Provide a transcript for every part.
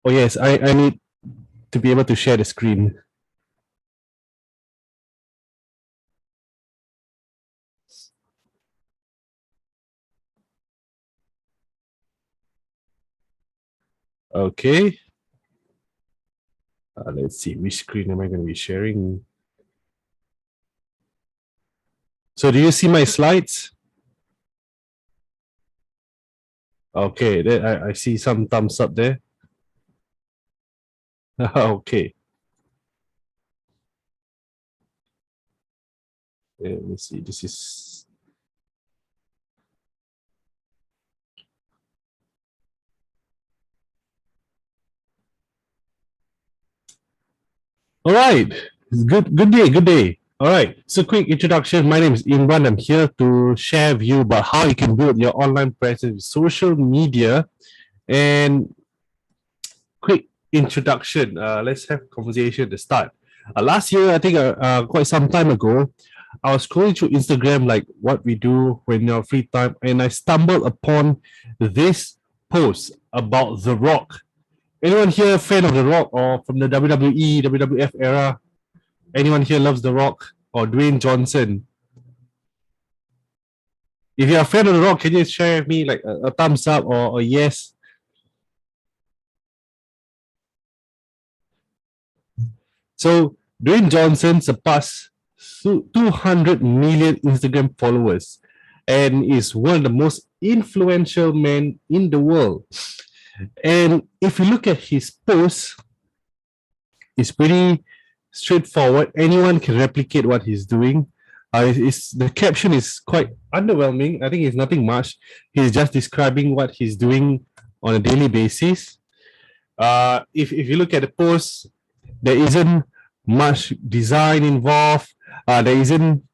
Oh yes, I need to be able to share the screen. Okay. Let's see, which screen am I going to be sharing? So do you see my slides? Okay, there, I see some thumbs up there. Okay. Let me see. This is all right. Good day. Good day. All right. So quick introduction. My name is Imran. I'm here to share with you about how you can build your online presence with social media. And quick introduction. Let's have a conversation at the start. Last year, I think quite some time ago, I was scrolling through Instagram, like what we do when you're free time, and I stumbled upon this post about The Rock. Anyone here a fan of The Rock or from the WWE, WWF era? Anyone here loves The Rock or Dwayne Johnson? If you're a fan of The Rock, can you share with me like a thumbs up or a yes? So Dwayne Johnson surpassed 200 million Instagram followers and is one of the most influential men in the world. And if you look at his posts, it's pretty straightforward. Anyone can replicate what he's doing. The caption is quite underwhelming. I think it's nothing much. He's just describing what he's doing on a daily basis. If you look at the post, there isn't much design involved. There isn't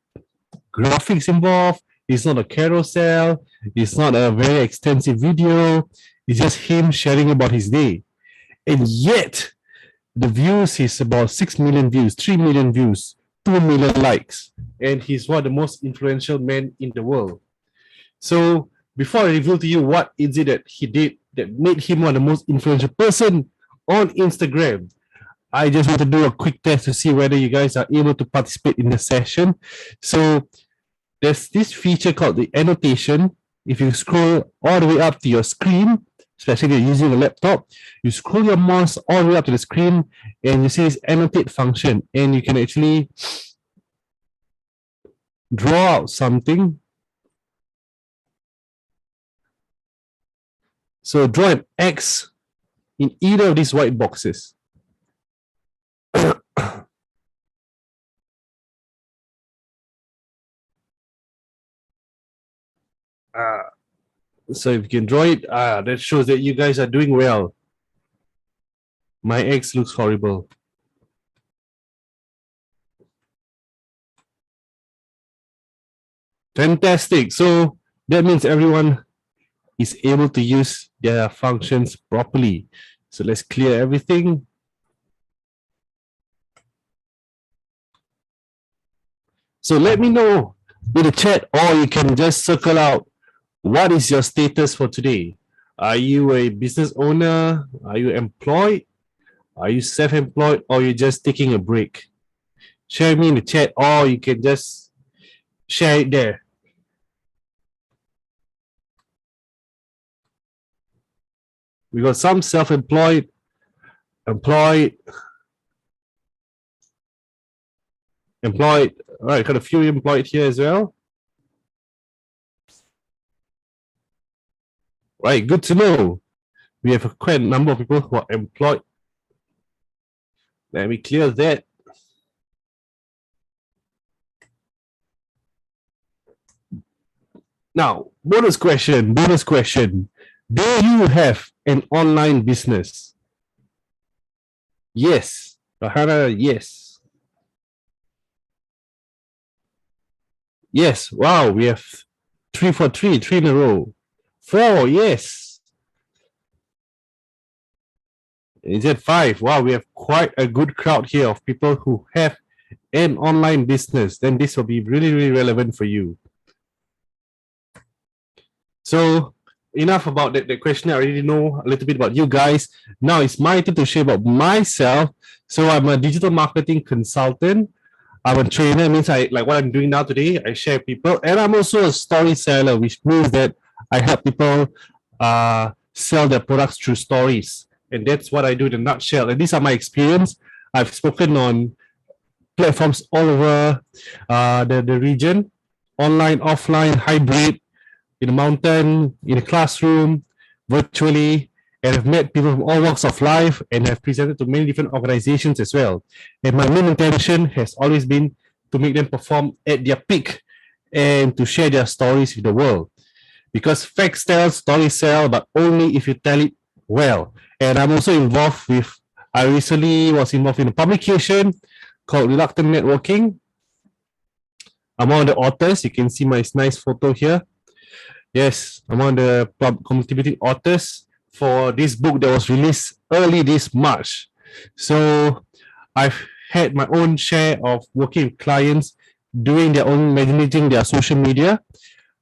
graphics involved. It's not a carousel. It's not a very extensive video. It's just him sharing about his day. And yet, the views is about 6 million views, 3 million views, 2 million likes. And he's one of the most influential men in the world. So before I reveal to you what is it that he did that made him one of the most influential person on Instagram, I just want to do a quick test to see whether you guys are able to participate in the session. So there's this feature called the annotation. If you scroll all the way up to your screen, especially if you're using a laptop, you scroll your mouse all the way up to the screen and you see this annotate function, and you can actually draw out something. So draw an X in either of these white boxes. So if you can draw it, that shows that you guys are doing well. My X looks horrible. Fantastic. So that means everyone is able to use their functions properly. So let's clear everything. So let me know in the chat, or you can just circle out what is your status for today. Are you a business owner? Are you employed? Are you self-employed, or you're just taking a break? Share me in the chat, or you can just share it there. We got some self-employed, employed. All right, got a few employed here as well. Right, good to know. We have quite a number of people who are employed. Let me clear that. Now, bonus question. Do you have an online business? Yes. Rahana, yes. Yes. Wow, we have 3 for 3 in a row. 4, yes. Is it 5? Wow, we have quite a good crowd here of people who have an online business. Then this will be really, really relevant for you. So enough about that question. I already know a little bit about you guys. Now it's my turn to share about myself. So I'm a digital marketing consultant. I'm a trainer, means I like what I'm doing now today. I share people, and I'm also a story seller, which means that I help people sell their products through stories, and that's what I do in a nutshell. And these are my experience. I've spoken on platforms all over the region, online, offline, hybrid, in a mountain, in a classroom, virtually, and have met people from all walks of life and have presented to many different organizations as well. And my main intention has always been to make them perform at their peak and to share their stories with the world. Because facts tell, stories sell, but only if you tell it well. And I'm also involved with, I recently was involved in a publication called Reluctant Networking. I'm one of the authors. You can see my nice photo here. Yes, I'm one of the contributing authors for this book that was released early this March. So I've had my own share of working with clients doing their own managing their social media,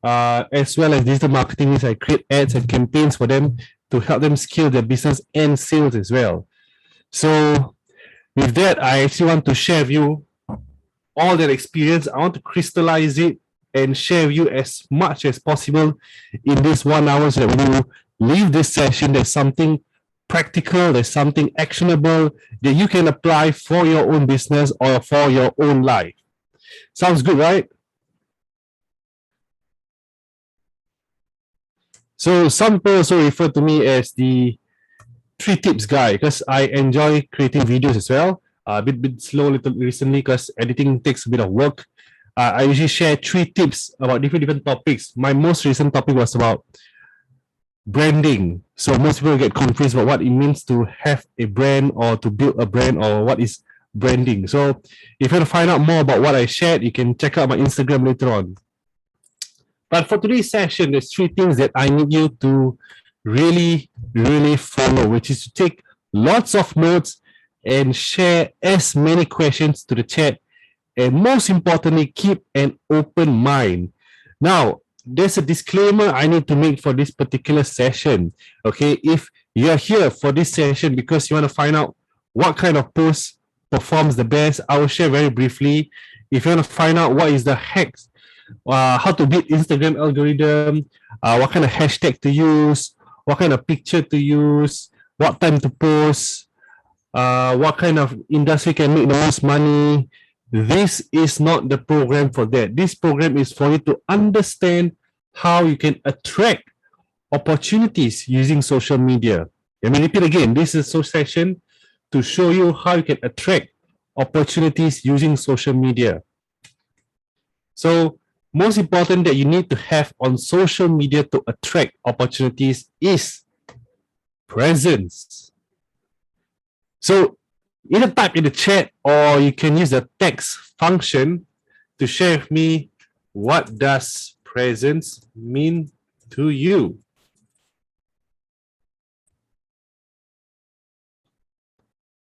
as well as digital marketing. I create ads and campaigns for them to help them scale their business and sales as well. So with that, I actually want to share with you all that experience. I want to crystallize it and share with you as much as possible in this 1 hour so that when you leave this session, there's something practical, there's something actionable that you can apply for your own business or for your own life. Sounds good, right? So some people also refer to me as the 3 tips guy because I enjoy creating videos as well. A bit slow little recently because editing takes a bit of work. I usually share 3 tips about different topics. My most recent topic was about branding. So most people get confused about what it means to have a brand or to build a brand or what is branding. So if you want to find out more about what I shared, you can check out my Instagram later on. But for today's session, there's 3 things that I need you to really follow, which is to take lots of notes and share as many questions to the chat. And most importantly, keep an open mind. Now, there's a disclaimer I need to make for this particular session. Okay, if you're here for this session because you want to find out what kind of post performs the best, I will share very briefly. If you want to find out what is the hacks, how to beat Instagram algorithm, what kind of hashtag to use, what kind of picture to use, what time to post, what kind of industry can make the most money. This is not the program for that. This program is for you to understand how you can attract opportunities using social media. Let me repeat again. This is a session to show you how you can attract opportunities using social media. So most important that you need to have on social media to attract opportunities is presence. So either type in the chat or you can use the text function to share with me what does presence mean to you.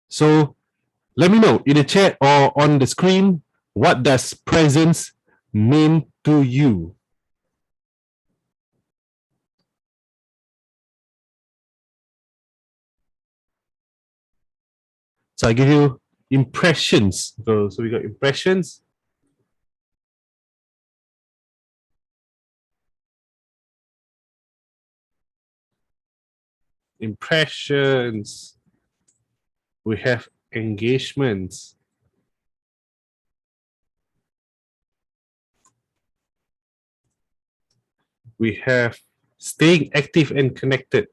So let me know in the chat or on the screen, what does presence mean to you? So I give you impressions. So we got impressions. Impressions. We have engagements. We have staying active and connected.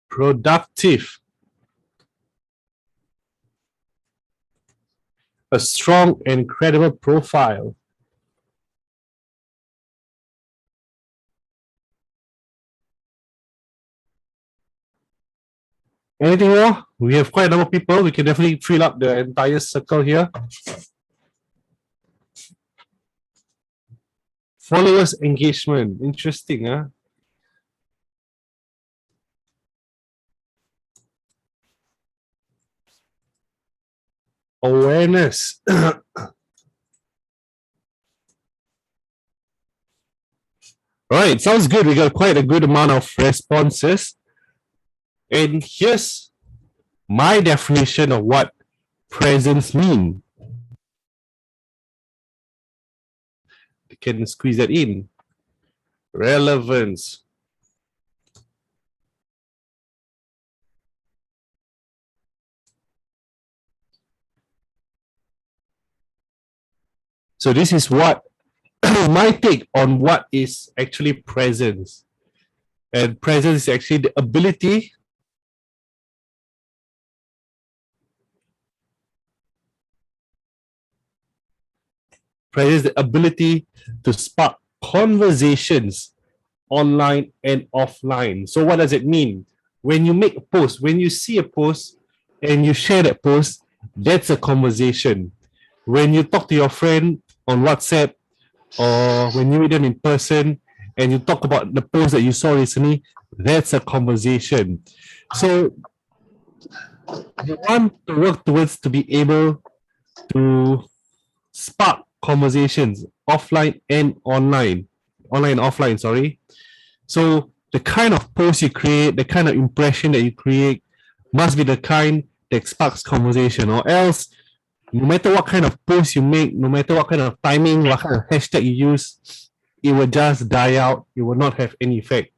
Productive. A strong and credible profile. Anything more? We have quite a number of people. We can definitely fill up the entire circle here. Followers engagement. Interesting, huh? Awareness. All right, sounds good. We got quite a good amount of responses. And here's my definition of what presence mean. You can squeeze that in. Relevance. So this is what my take on what is actually presence. And presence is actually the ability to spark conversations online and offline. So what does it mean? When you make a post, when you see a post and you share that post, that's a conversation. When you talk to your friend on WhatsApp or when you meet them in person and you talk about the post that you saw recently, that's a conversation. So you want to work towards to be able to spark conversations offline and offline, sorry. So the kind of post you create, the kind of impression that you create must be the kind that sparks conversation, or else no matter what kind of post you make, no matter what kind of timing, what kind of hashtag you use, it will just die out. It will not have any effect.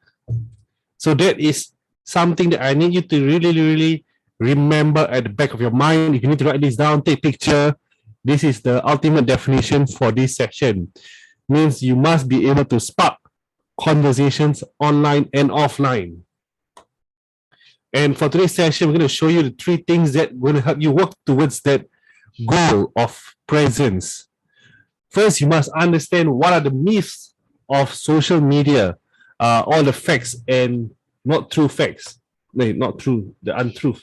So that is something that I need you to really, really remember at the back of your mind. If you need to write this down, take a picture. This is the ultimate definition for this section. Means you must be able to spark conversations online and offline. And for today's session, we're going to show you the 3 things that will help you work towards that goal of presence. First, you must understand what are the myths of social media, all the facts and not true facts. No, not true, the untruth.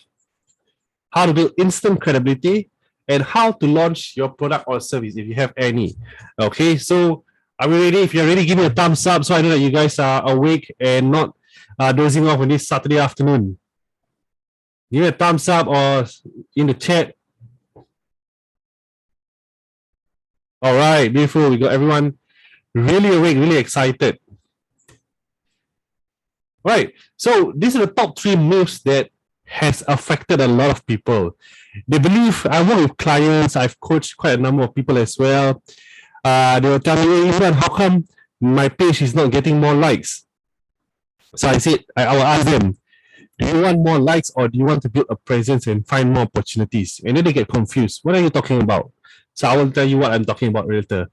How to build instant credibility and how to launch your product or service if you have any. Okay, so are we ready? If you're ready, give me a thumbs up so I know that you guys are awake and not dozing off on this Saturday afternoon. Give me a thumbs up or in the chat. All right, beautiful. We got everyone really awake, really excited. Right. So these are the top 3 myths that has affected a lot of people. They believe, I work with clients, I've coached quite a number of people as well. They were telling me, how come my page is not getting more likes? So I said, I will ask them, do you want more likes or do you want to build a presence and find more opportunities? And then they get confused. What are you talking about? So I will tell you what I'm talking about later.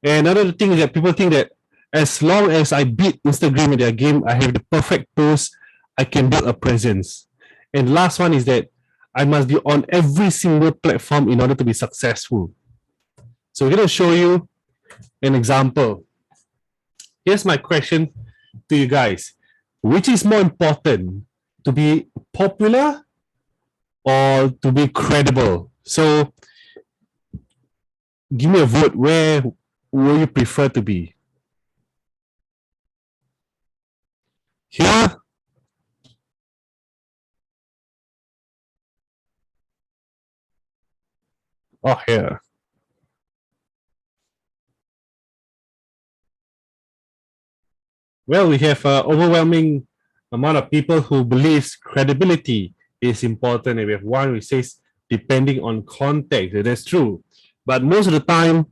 And another thing is that people think that as long as I beat Instagram at their game, I have the perfect post, I can build a presence. And last one is that I must be on every single platform in order to be successful. So we're going to show you an example. Here's my question to you guys. Which is more important, to be popular or to be credible? So give me a vote. Where will you prefer to be? Here? Or here? Well, we have an overwhelming amount of people who believes credibility is important, and we have one who says depending on context. That's true, but most of the time,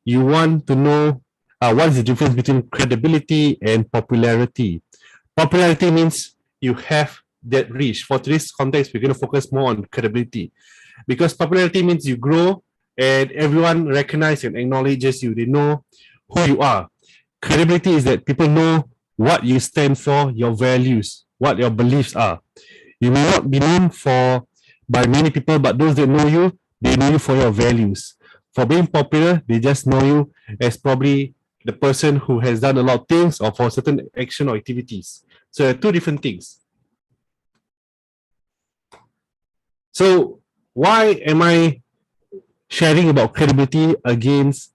you want to know what is the difference between credibility and popularity. Popularity means you have that reach. For today's context, we're going to focus more on credibility, because popularity means you grow and everyone recognizes and acknowledges you. They know who you are. Credibility is that people know what you stand for, your values, what your beliefs are. You may not be known for by many people, but those that know you, they know you for your values. For being popular, they just know you as probably the person who has done a lot of things or for certain action or activities. So there are 2 different things. So why am I sharing about credibility against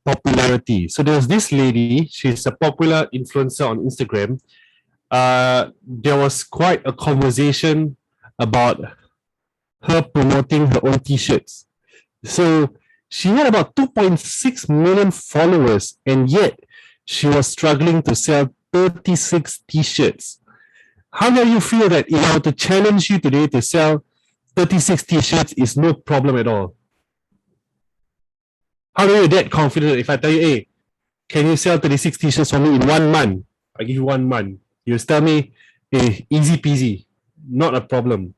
popularity? So there's this lady, she's a popular influencer on Instagram. There was quite a conversation about her promoting her own t-shirts. So she had about 2.6 million followers, and yet she was struggling to sell 36 t-shirts. How do you feel that if I were to challenge you today to sell 36 t-shirts is no problem at all? How are you that confident if I tell you, hey, can you sell 36 t-shirts for me in 1 month? I give you 1 month. You tell me, hey, easy peasy, not a problem.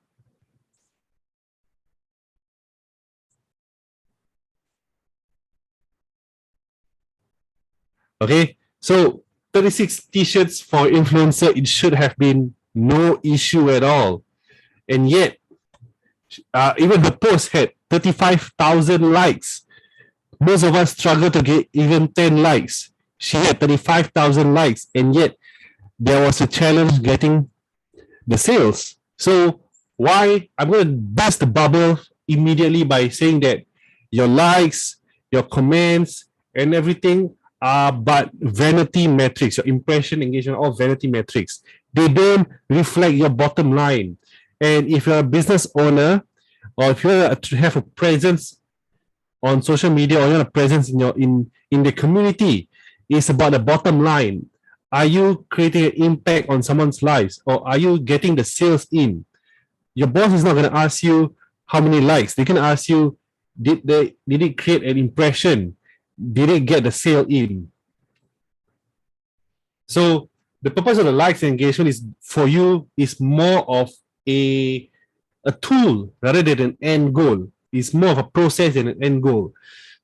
Okay, so 36 t-shirts for influencer, it should have been no issue at all. And yet, even the post had 35,000 likes. Most of us struggle to get even 10 likes. She had 35,000 likes, and yet there was a challenge getting the sales. So why? I'm going to burst the bubble immediately by saying that your likes, your comments, and everything are but vanity metrics. Your impression, engagement, all vanity metrics. They don't reflect your bottom line. And if you're a business owner, or if you have a presence on social media, or you have a presence in the community, it's about the bottom line. Are you creating an impact on someone's lives, or are you getting the sales in? Your boss is not going to ask you how many likes. They can ask you, did it create an impression? Did it get the sale in? So the purpose of the likes and engagement is for you is more of a tool rather than an end goal. It's more of a process than an end goal.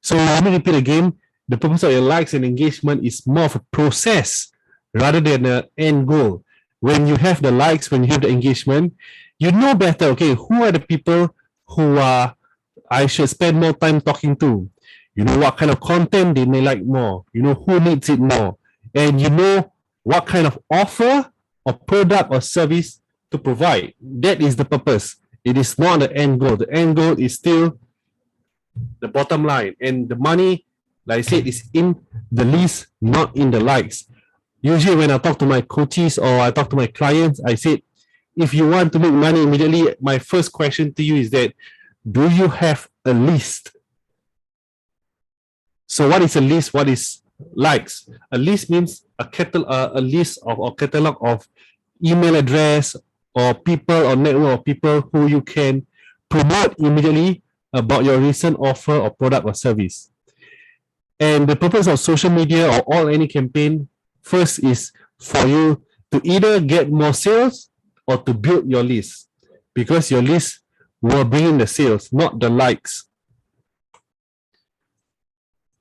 So let me repeat again. The purpose of your likes and engagement is more of a process rather than an end goal. When you have the likes, when you have the engagement, you know better, okay, who are the people who I should spend more time talking to? You know what kind of content they may like more. You know who needs it more. And you know what kind of offer or product or service to provide. That is the purpose. It is not the end goal. The end goal is still the bottom line. And the money, like I said, is in the list, not in the likes. Usually when I talk to my coaches or I talk to my clients, I said, if you want to make money immediately, my first question to you is that, do you have a list? So what is a list? What is likes? A list means a list of or catalog of email address or people or network of people who you can promote immediately about your recent offer or product or service. And the purpose of social media or all any campaign first is for you to either get more sales or to build your list, because your list will bring in the sales, not the likes.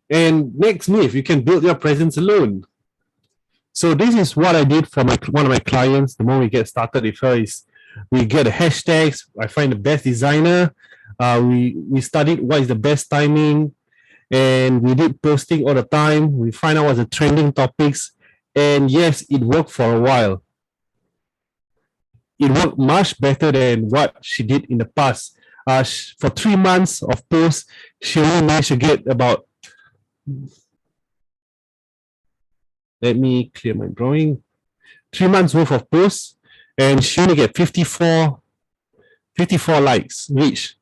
And next move, you can build your presence alone. So this is what I did for one of my clients. The moment we get started with her is we get the hashtags. I find the best designer. We studied what is the best timing, and we did posting all the time. We find out what's the trending topics, and yes, it worked for a while. It worked much better than what she did in the past. For 3 months of posts, she only managed to get about. Let me clear my drawing. 3 months worth of posts, and she only get 54 likes reach.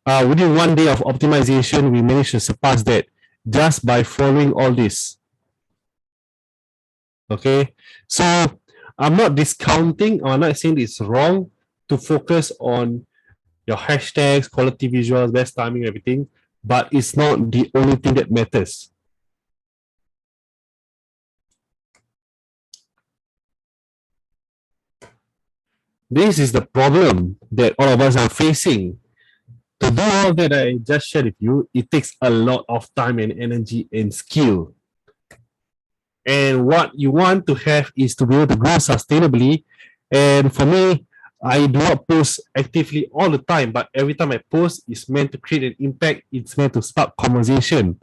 Within 1 day of optimization, we managed to surpass that just by following all this. Okay, so I'm not discounting or I'm not saying it's wrong to focus on your hashtags, quality visuals, best timing, everything, but it's not the only thing that matters. This is the problem that all of us are facing. To do all that I just shared with you, it takes a lot of time and energy and skill. And what you want to have is to be able to grow sustainably. And for me, I do not post actively all the time, but every time I post, it's meant to create an impact. It's meant to spark conversation.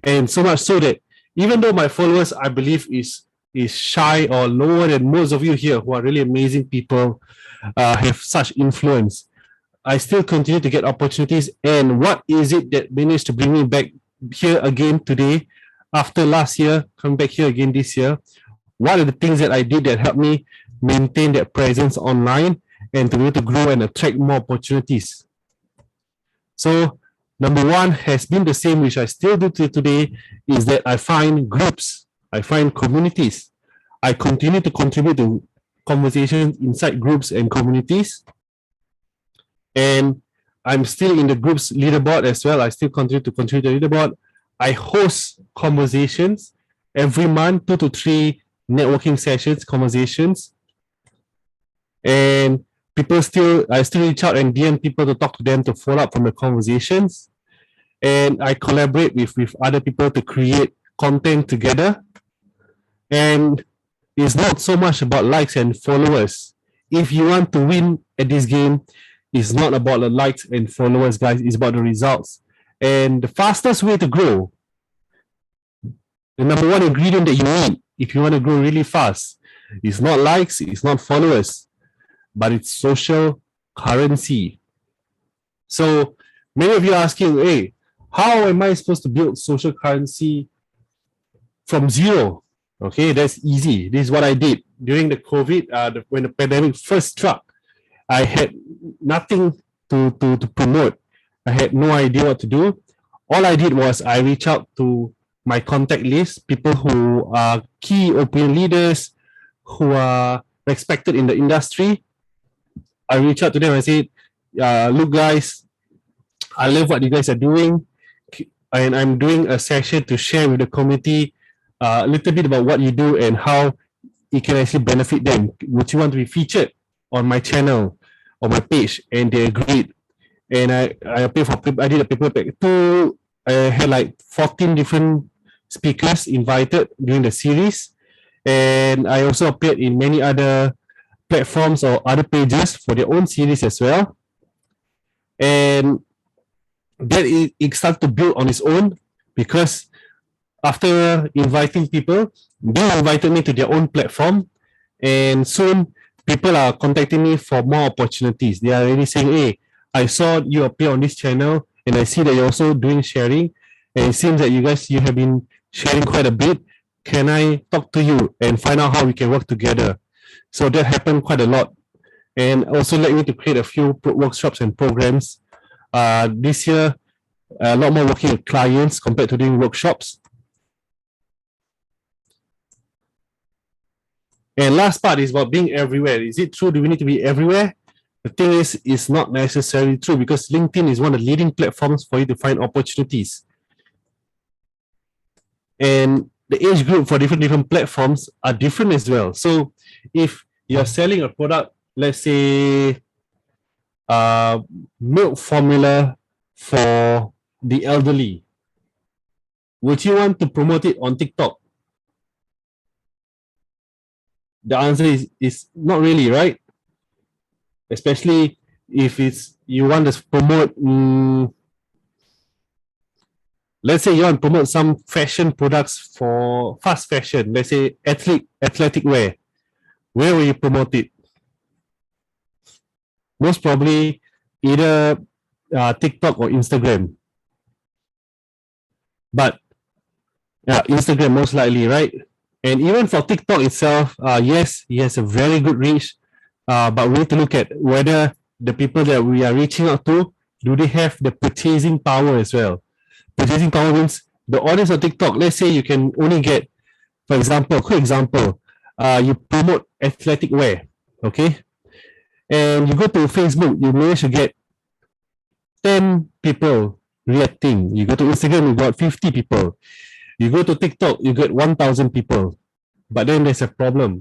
And so much so that even though my followers, I believe, is shy or lower than most of you here who are really amazing people, have such influence, I still continue to get opportunities. And what is it that managed to bring me back here again today after last year, coming back here again this year? What are the things that I did that helped me maintain that presence online and to be able to grow and attract more opportunities? So number one has been the same, which I still do today, is that I find groups I find communities. I continue to contribute to conversations inside groups and communities. And I'm still in the group's leaderboard as well. I still continue to contribute to the leaderboard. I host conversations every month, 2 to 3 networking sessions, conversations. And I still reach out and DM people to talk to them to follow up from the conversations. And I collaborate with other people to create content together. And it's not so much about likes and followers. If you want to win at this game, it's not about the likes and followers, guys. It's about the results. And the fastest way to grow, the number one ingredient that you need if you want to grow really fast, is not likes, it's not followers, but it's social currency. So many of you are asking, hey, how am I supposed to build social currency from zero? Okay, that's easy. This is what I did during the COVID, when the pandemic first struck. I had nothing to promote. I had no idea what to do. All I did was I reached out to my contact list, people who are key opinion leaders, who are respected in the industry. I reached out to them and said, look guys, I love what you guys are doing. And I'm doing a session to share with the community a little bit about what you do and how it can actually benefit them. Would you want to be featured on my channel, on my page? And they agreed. And I did a paper pack. I had like 14 different speakers invited during the series. And I also appeared in many other platforms or other pages for their own series as well. And that it started to build on its own, because after inviting people, they invited me to their own platform, and soon people are contacting me for more opportunities. They are already saying, hey, I saw you appear on this channel and I see that you're also doing sharing, and it seems that you have been sharing quite a bit. Can I talk to you and find out how we can work together? So that happened quite a lot, and also led me to create a few workshops and programs. This year, a lot more working with clients compared to doing workshops. And last part is about being everywhere. Is it true? Do we need to be everywhere? The thing is, it's not necessarily true, because LinkedIn is one of the leading platforms for you to find opportunities. And the age group for different platforms are different as well. So if you're selling a product, let's say milk formula for the elderly, would you want to promote it on TikTok? The answer is not really, right? Especially if you want to promote, let's say you want to promote some fashion products for fast fashion, let's say athletic wear. Where will you promote it? Most probably either TikTok or Instagram. But Instagram most likely, right? And even for TikTok itself, yes, it has a very good reach, but we need to look at whether the people that we are reaching out to, do they have the purchasing power as well? Purchasing power means the audience of TikTok, let's say you can only get, for example, quick example, you promote athletic wear, okay? And you go to Facebook, you manage to get 10 people reacting. You go to Instagram, you got 50 people. You go to TikTok, you get 1,000 people. But then there's a problem.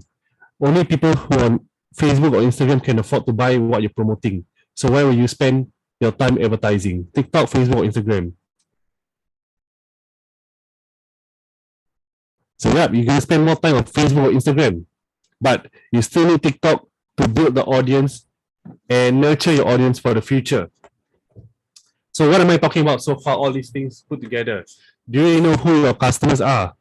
Only people who on Facebook or Instagram can afford to buy what you're promoting. So where will you spend your time advertising? TikTok, Facebook, or Instagram? So yeah, you're going to spend more time on Facebook or Instagram. But you still need TikTok to build the audience and nurture your audience for the future. So what am I talking about so far, all these things put together? Do you know who your customers are?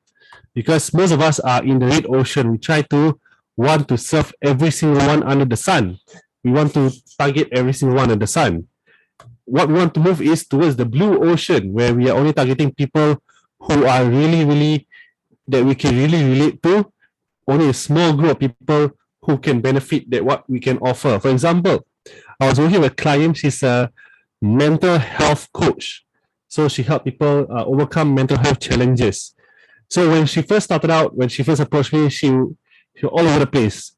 Because most of us are in the red ocean. We try to want to serve every single one under the sun. We want to target every single one under the sun. What we want to move is towards the blue ocean, where we are only targeting people who are really, that we can really relate to. Only a small group of people who can benefit that what we can offer. For example, I was working with a client. She's a mental health coach. So she helped people overcome mental health challenges. So when she first started out, when she first approached me, she was all over the place.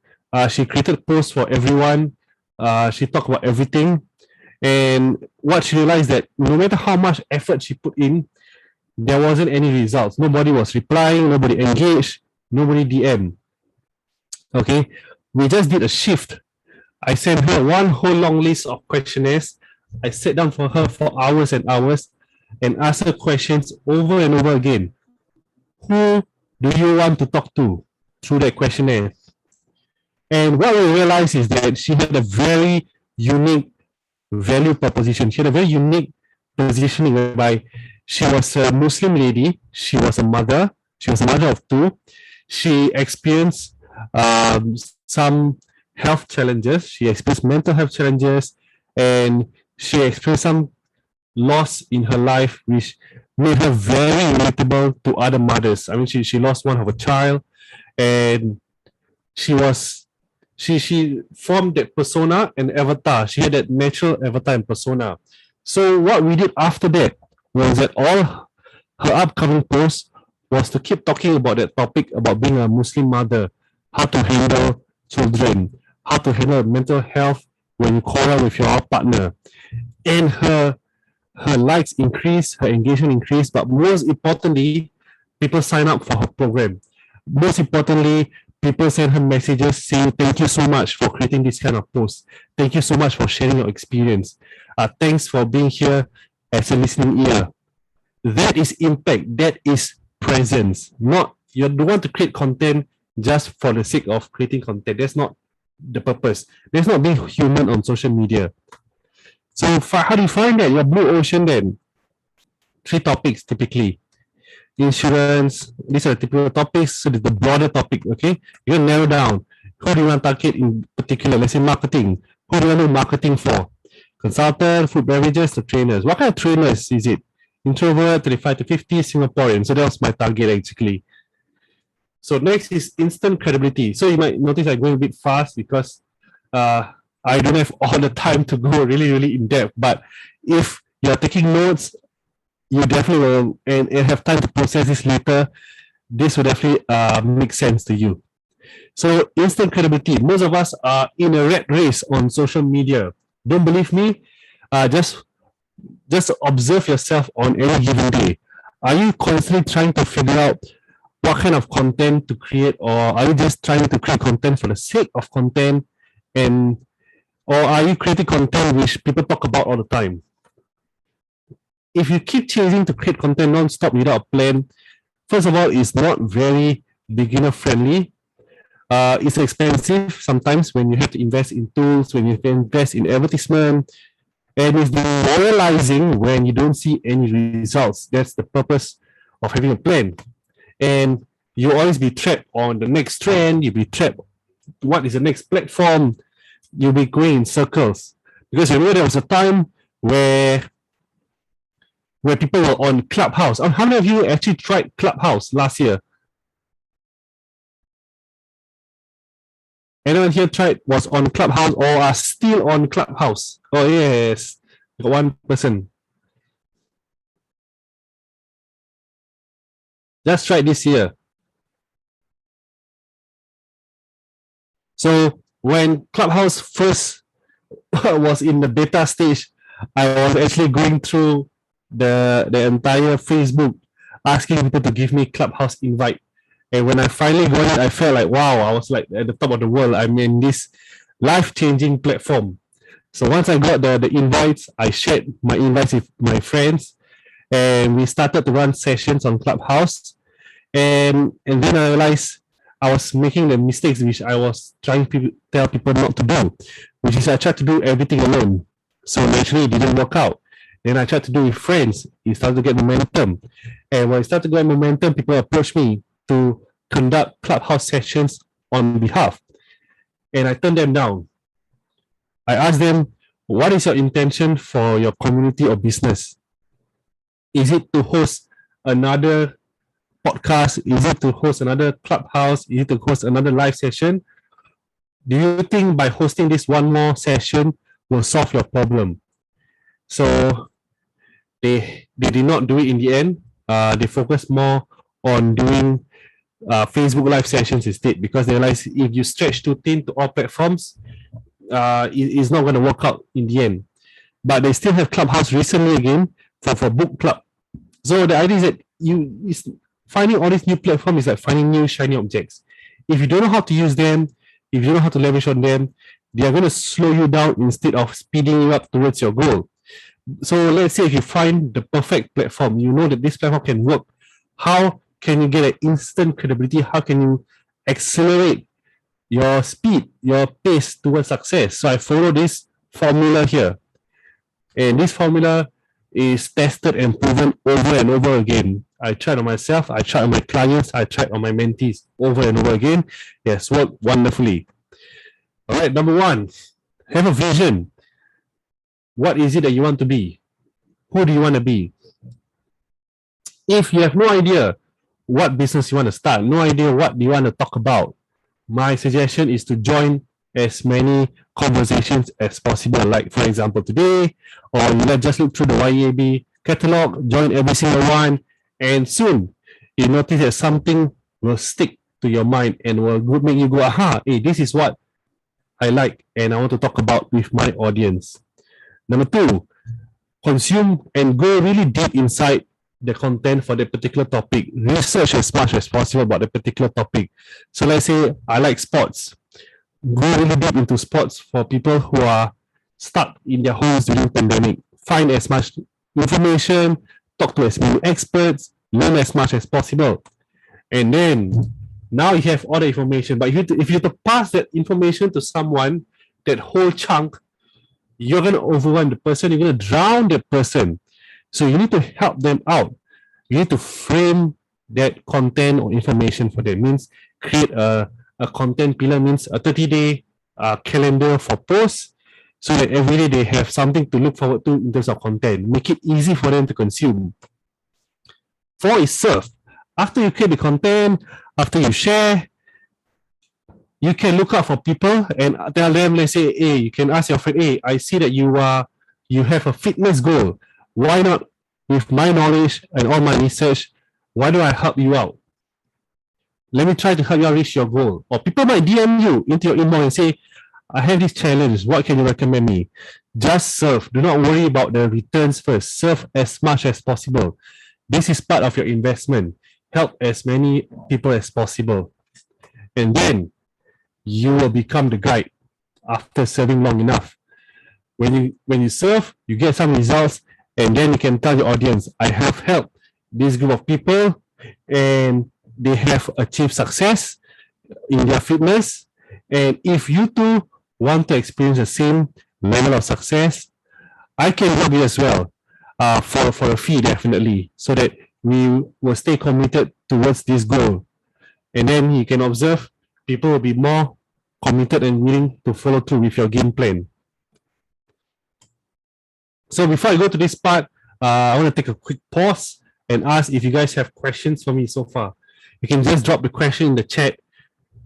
She created posts for everyone. She talked about everything. And what she realized that no matter how much effort she put in, there wasn't any results. Nobody was replying, nobody engaged, nobody DM. Okay. We just did a shift. I sent her one whole long list of questionnaires. I sat down for her for hours and hours and asked her questions over and over again. Who do you want to talk to through that questionnaire? And what we realized is that she had a very unique value proposition. She had a very unique positioning whereby she was a Muslim lady, she was a mother, she was a mother of two. She experienced some health challenges, she experienced mental health challenges, and she experienced some loss in her life, which made her very relatable to other mothers. I mean, she lost one of a child, and she was she formed that persona and avatar. She had that natural avatar and persona. So what we did after that was that all her upcoming posts was to keep talking about that topic about being a Muslim mother, how to handle children, how to handle mental health when you quarrel with your partner. And her likes increased, her engagement increased, but most importantly, people sign up for her program. Most importantly, people send her messages saying, thank you so much for creating this kind of post. Thank you so much for sharing your experience. Thanks for being here as a listening ear. That is impact. That is presence. Not, you don't want to create content just for the sake of creating content. That's not the purpose. That's not being human on social media. So how do you find that? Your blue ocean then? Three topics typically. Insurance, these are typical topics. So the broader topic, okay? You can narrow down. Who do you want to target in particular? Let's say marketing. Who do you want to do marketing for? Consultant, food beverages, the trainers. What kind of trainers is it? Introvert, 35 to 50, Singaporean. So that was my target actually. So next is instant credibility. So you might notice I'm going a bit fast because I don't have all the time to go really, really in depth. But if you're taking notes, you definitely will and have time to process this later. This will definitely make sense to you. So instant credibility. Most of us are in a rat race on social media. Don't believe me? Just observe yourself on any given day. Are you constantly trying to figure out what kind of content to create, or are you just trying to create content for the sake of content, and or are you creating content which people talk about all the time? If you keep chasing to create content non-stop without a plan, first of all, it's not very beginner friendly. It's expensive sometimes when you have to invest in tools, when you have to invest in advertisement, and it's demoralizing when you don't see any results. That's the purpose of having a plan. And you always be trapped on the next trend, you'll be trapped. What is the next platform? You'll be going in circles. Because you know there was a time where people were on Clubhouse. How many of you actually tried Clubhouse last year? Anyone here was on Clubhouse or are still on Clubhouse? Oh yes, one person. Just tried this year. So when Clubhouse first was in the beta stage, I was actually going through the entire Facebook asking people to give me Clubhouse invite. And when I finally got it, I felt like, wow, I was like at the top of the world. I'm in this life-changing platform. So once I got the invites, I shared my invites with my friends, and we started to run sessions on Clubhouse. And then I realized I was making the mistakes which I was trying to tell people not to do, which is I tried to do everything alone. So naturally it didn't work out. Then I tried to do it with friends. It started to get momentum. And when I started to get momentum, people approached me to conduct Clubhouse sessions on behalf. And I turned them down. I asked them, what is your intention for your community or business? Is it to host another podcast? Is it to host another Clubhouse? Is it to host another live session? Do you think by hosting this one more session will solve your problem? So they did not do it in the end. They focused more on doing Facebook live sessions instead, because they realize if you stretch too thin to all platforms, it's not going to work out in the end. But they still have Clubhouse recently again for book club. So the idea is that finding all these new platforms is like finding new shiny objects. If you don't know how to use them, if you don't know how to leverage on them, they are going to slow you down instead of speeding you up towards your goal. So let's say if you find the perfect platform, you know that this platform can work. How can you get an instant credibility? How can you accelerate your speed, your pace towards success? So I follow this formula here. And this formula is tested and proven over and over again. I tried on myself, I tried on my clients, I tried on my mentees over and over again. Yes, worked wonderfully. All right, number one, have a vision. What is it that you want to be? Who do you want to be? If you have no idea what business you want to start, no idea what you want to talk about, my suggestion is to join as many conversations as possible. Like, for example, today, or you just look through the YAB catalog, join every single one, and soon you notice that something will stick to your mind and will make you go, aha, hey, this is what I like and I want to talk about with my audience. Number two, consume and go really deep inside the content for the particular topic. Research as much as possible about the particular topic. So let's say I like sports. Go really deep into sports for people who are stuck in their homes during pandemic. Find as much information, talk to as many experts, learn as much as possible. And then now you have all the information, but if you have to pass that information to someone, that whole chunk, you're going to overwhelm the person, you're going to drown the person. So you need to help them out. You need to frame that content or information for them. Means create a content pillar, means a 30-day calendar for posts, so that every day they have something to look forward to in terms of content. Make it easy for them to consume. 4 is serve. After you create the content, after you share, you can look out for people and tell them, let's say, hey, you can ask your friend, hey, I see that you have a fitness goal. Why not, with my knowledge and all my research, why do I help you out? Let me try to help you reach your goal. Or people might DM you into your inbox and say, I have this challenge. What can you recommend me? Just serve. Do not worry about the returns first. Serve as much as possible. This is part of your investment. Help as many people as possible. And then you will become the guide after serving long enough. When you serve, you get some results, and then you can tell your audience, I have helped this group of people and they have achieved success in their fitness. And if you too want to experience the same level of success, I can help you as well, for a fee, definitely, so that we will stay committed towards this goal. And then you can observe people will be more committed and willing to follow through with your game plan. So before I go to this part, I want to take a quick pause and ask if you guys have questions for me so far. You can just drop the question in the chat,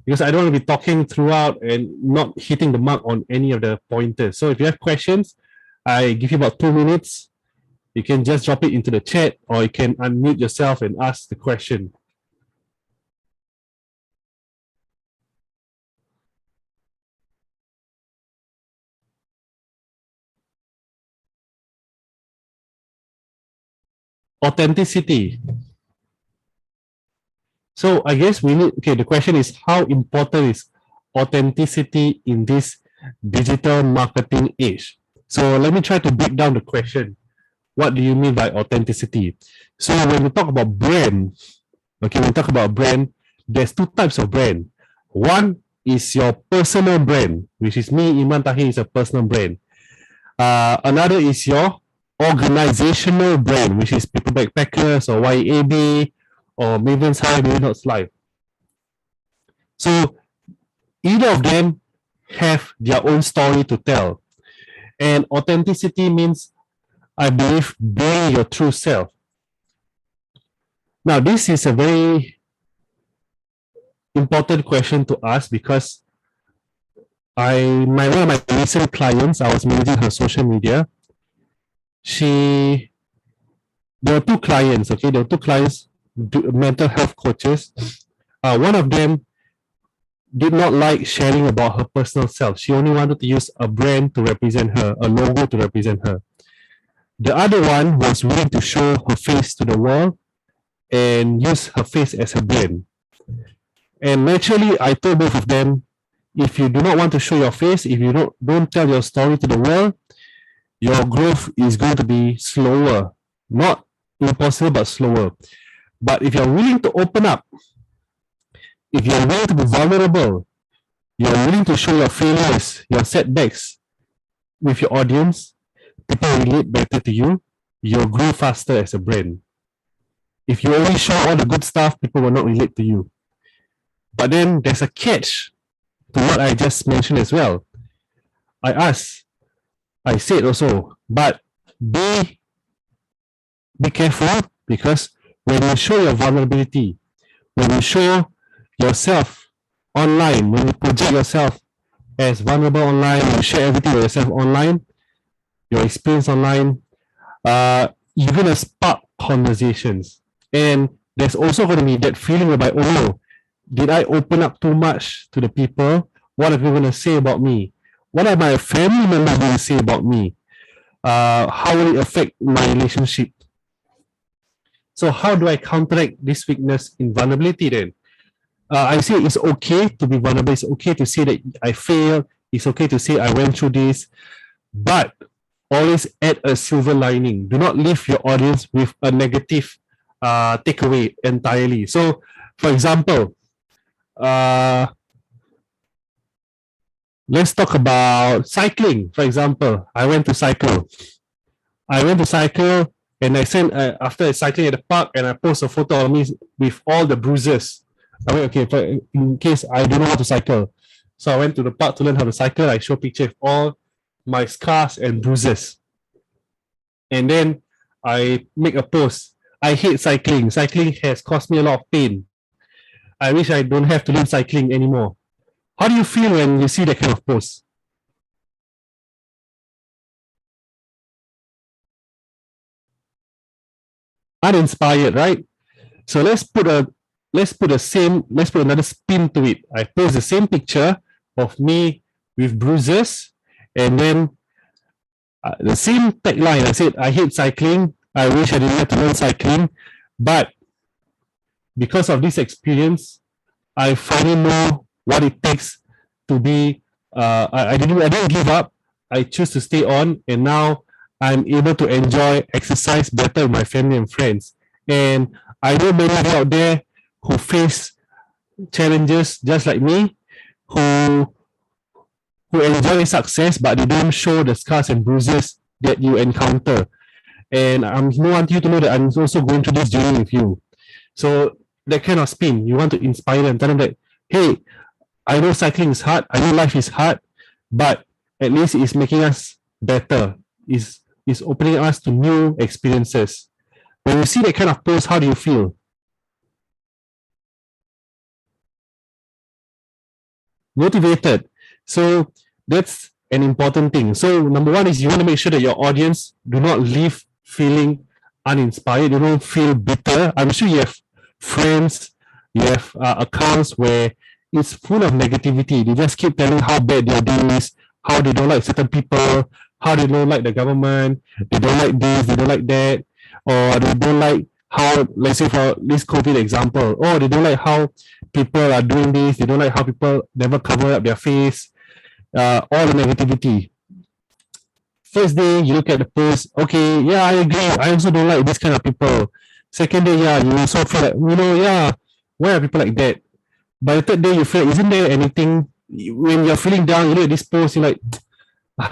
because I don't want to be talking throughout and not hitting the mark on any of the pointers. So if you have questions, I give you about 2 minutes. You can just drop it into the chat, or you can unmute yourself and ask the question. Authenticity. So I guess we need, okay, the question is, how important is authenticity in this digital marketing age? So let me try to break down the question. What do you mean by authenticity? So when we talk about brand, okay, when we talk about brand, there's 2 types of brand. One is your personal brand, which is me, Iman Tahir, is a personal brand. Another is your organizational brand, which is People Backpackers or YAB or Maven's High, Maven's Live. So either of them have their own story to tell. And authenticity means, I believe, being your true self. Now, this is a very important question to ask, because one of my recent clients, I was managing her social media. There were 2 clients, okay? There were 2 clients mental health coaches. One of them did not like sharing about her personal self. She only wanted to use a brand to represent her, a logo to represent her. The other one was willing to show her face to the world and use her face as her brand. And naturally, I told both of them, if you do not want to show your face, if you don't tell your story to the world, your growth is going to be slower. Not impossible, but slower. But if you're willing to open up, if you're willing to be vulnerable, you're willing to show your failures, your setbacks with your audience, people relate better to you, you'll grow faster as a brand. If you only show all the good stuff, people will not relate to you. But then there's a catch to what I just mentioned as well. I said also, but be careful, because when you show your vulnerability, when you show yourself online, when you project yourself as vulnerable online, you share everything with yourself online, your experience online, you're going to spark conversations. And there's also going to be that feeling about, oh no, did I open up too much to the people? What are people going to say about me? What are my family members going to say about me? How will it affect my relationship? So how do I counteract this weakness in vulnerability then? I say it's okay to be vulnerable. It's okay to say that I failed. It's okay to say I went through this. But always add a silver lining. Do not leave your audience with a negative takeaway entirely. So, for example, let's talk about cycling. For example, I went to cycle. And I sent after cycling at the park, and I post a photo of me with all the bruises. I went, okay, in case I don't know how to cycle. So I went to the park to learn how to cycle. I show picture of all my scars and bruises. And then I make a post. I hate cycling. Cycling has caused me a lot of pain. I wish I don't have to learn cycling anymore. How do you feel when you see that kind of post? Uninspired, right? So let's put another spin to it. I post the same picture of me with bruises, and then the same tagline. I said, I hate cycling. I wish I didn't have to learn cycling. But because of this experience, I finally know what it takes to be. I didn't give up. I choose to stay on, and now I'm able to enjoy exercise better with my family and friends. And I know many of you out there who face challenges just like me, who who enjoy success but they don't show the scars and bruises that you encounter. And I want you to know that I'm also going through this journey with you. So that kind of spin, you want to inspire them, tell them that, hey, I know cycling is hard, I know life is hard, but at least it's making us better. It's opening us to new experiences. When you see that kind of post, how do you feel? Motivated. So that's an important thing. So number one is you want to make sure that your audience do not leave feeling uninspired. You don't feel bitter. I'm sure you have friends, you have accounts where it's full of negativity. They just keep telling how bad their day is, how they don't like certain people, how they don't like the government, they don't like this, they don't like that, or they don't like how, let's say for this COVID example, oh, they don't like how people are doing this, they don't like how people never cover up their face, all the negativity. First day, you look at the post, okay, yeah, I agree. I also don't like this kind of people. Second day, yeah, you also feel like, yeah, why are people like that? By the third day, you feel like, isn't there anything, when you're feeling down, you look at this post, you're like,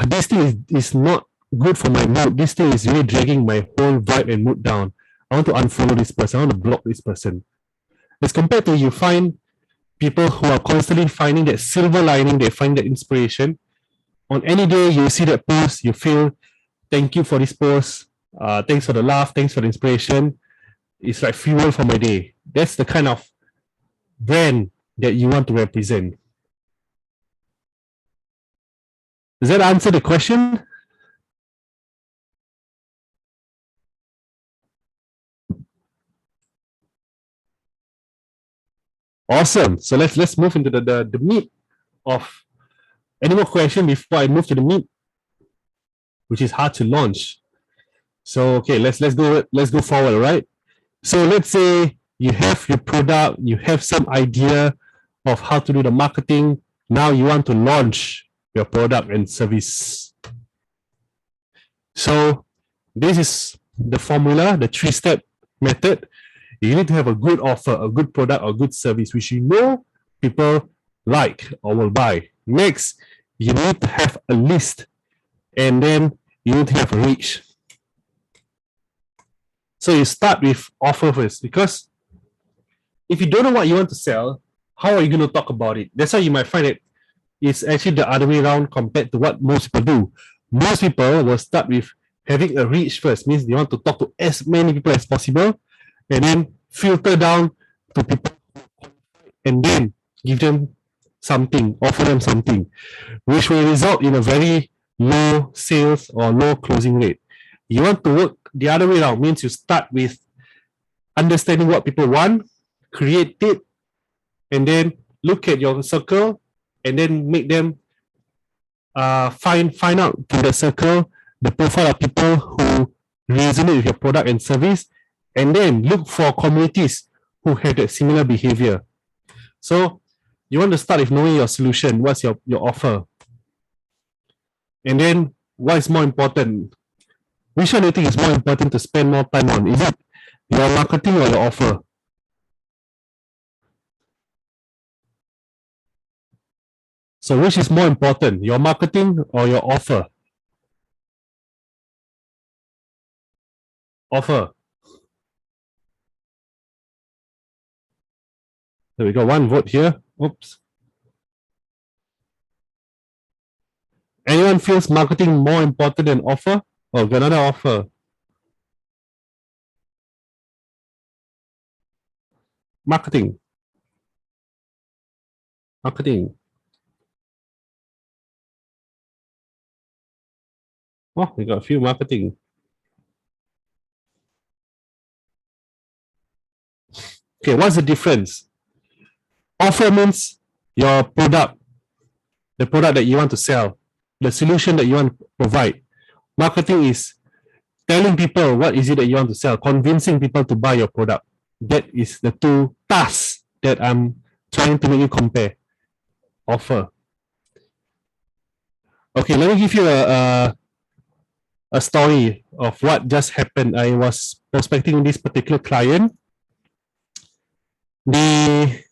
this thing is not good for my mood. This thing is really dragging my whole vibe and mood down. I want to unfollow this person. I want to block this person. As compared to you find people who are constantly finding that silver lining, they find that inspiration. On any day you see that post, you feel, thank you for this post. Thanks for the laugh. Thanks for the inspiration. It's like fuel for my day. That's the kind of brand that you want to represent. Does that answer the question? Awesome. So let's move into the meat of any more question before I move to the meat, which is hard to launch. So okay, let's go forward, right? So let's say you have your product, you have some idea of how to do the marketing. Now you want to launch your product and service. So this is the formula, the 3-step method. You need to have a good offer, a good product, or good service, which you know people like or will buy. Next, you need to have a list, and then you need to have a reach. So you start with offer first, because if you don't know what you want to sell, how are you going to talk about it? That's why you might find it it's actually the other way around compared to what most people do. Most people will start with having a reach first, means they want to talk to as many people as possible, and then filter down to people, and then give them something, offer them something, which will result in a very low sales or low closing rate. You want to work the other way around, means you start with understanding what people want, create it, and then look at your circle, and then make them find out to the circle the profile of people who resonate with your product and service, and then look for communities who have that similar behavior. So you want to start with knowing your solution, what's your offer, and then what is more important. Which one do you think is more important to spend more time on? Is it your marketing or your offer? So which is more important, your marketing or your offer? Offer. There we go, one vote here. Oops. Anyone feels marketing more important than offer? Or got another offer? Marketing. Marketing. Oh, we got a few marketing. Okay, what's the difference? Offer means your product, the product that you want to sell, the solution that you want to provide. Marketing is telling people what is it that you want to sell, convincing people to buy your product. That is the two tasks that I'm trying to make you compare. Offer. Okay, let me give you a story of what just happened. I was prospecting this particular client. They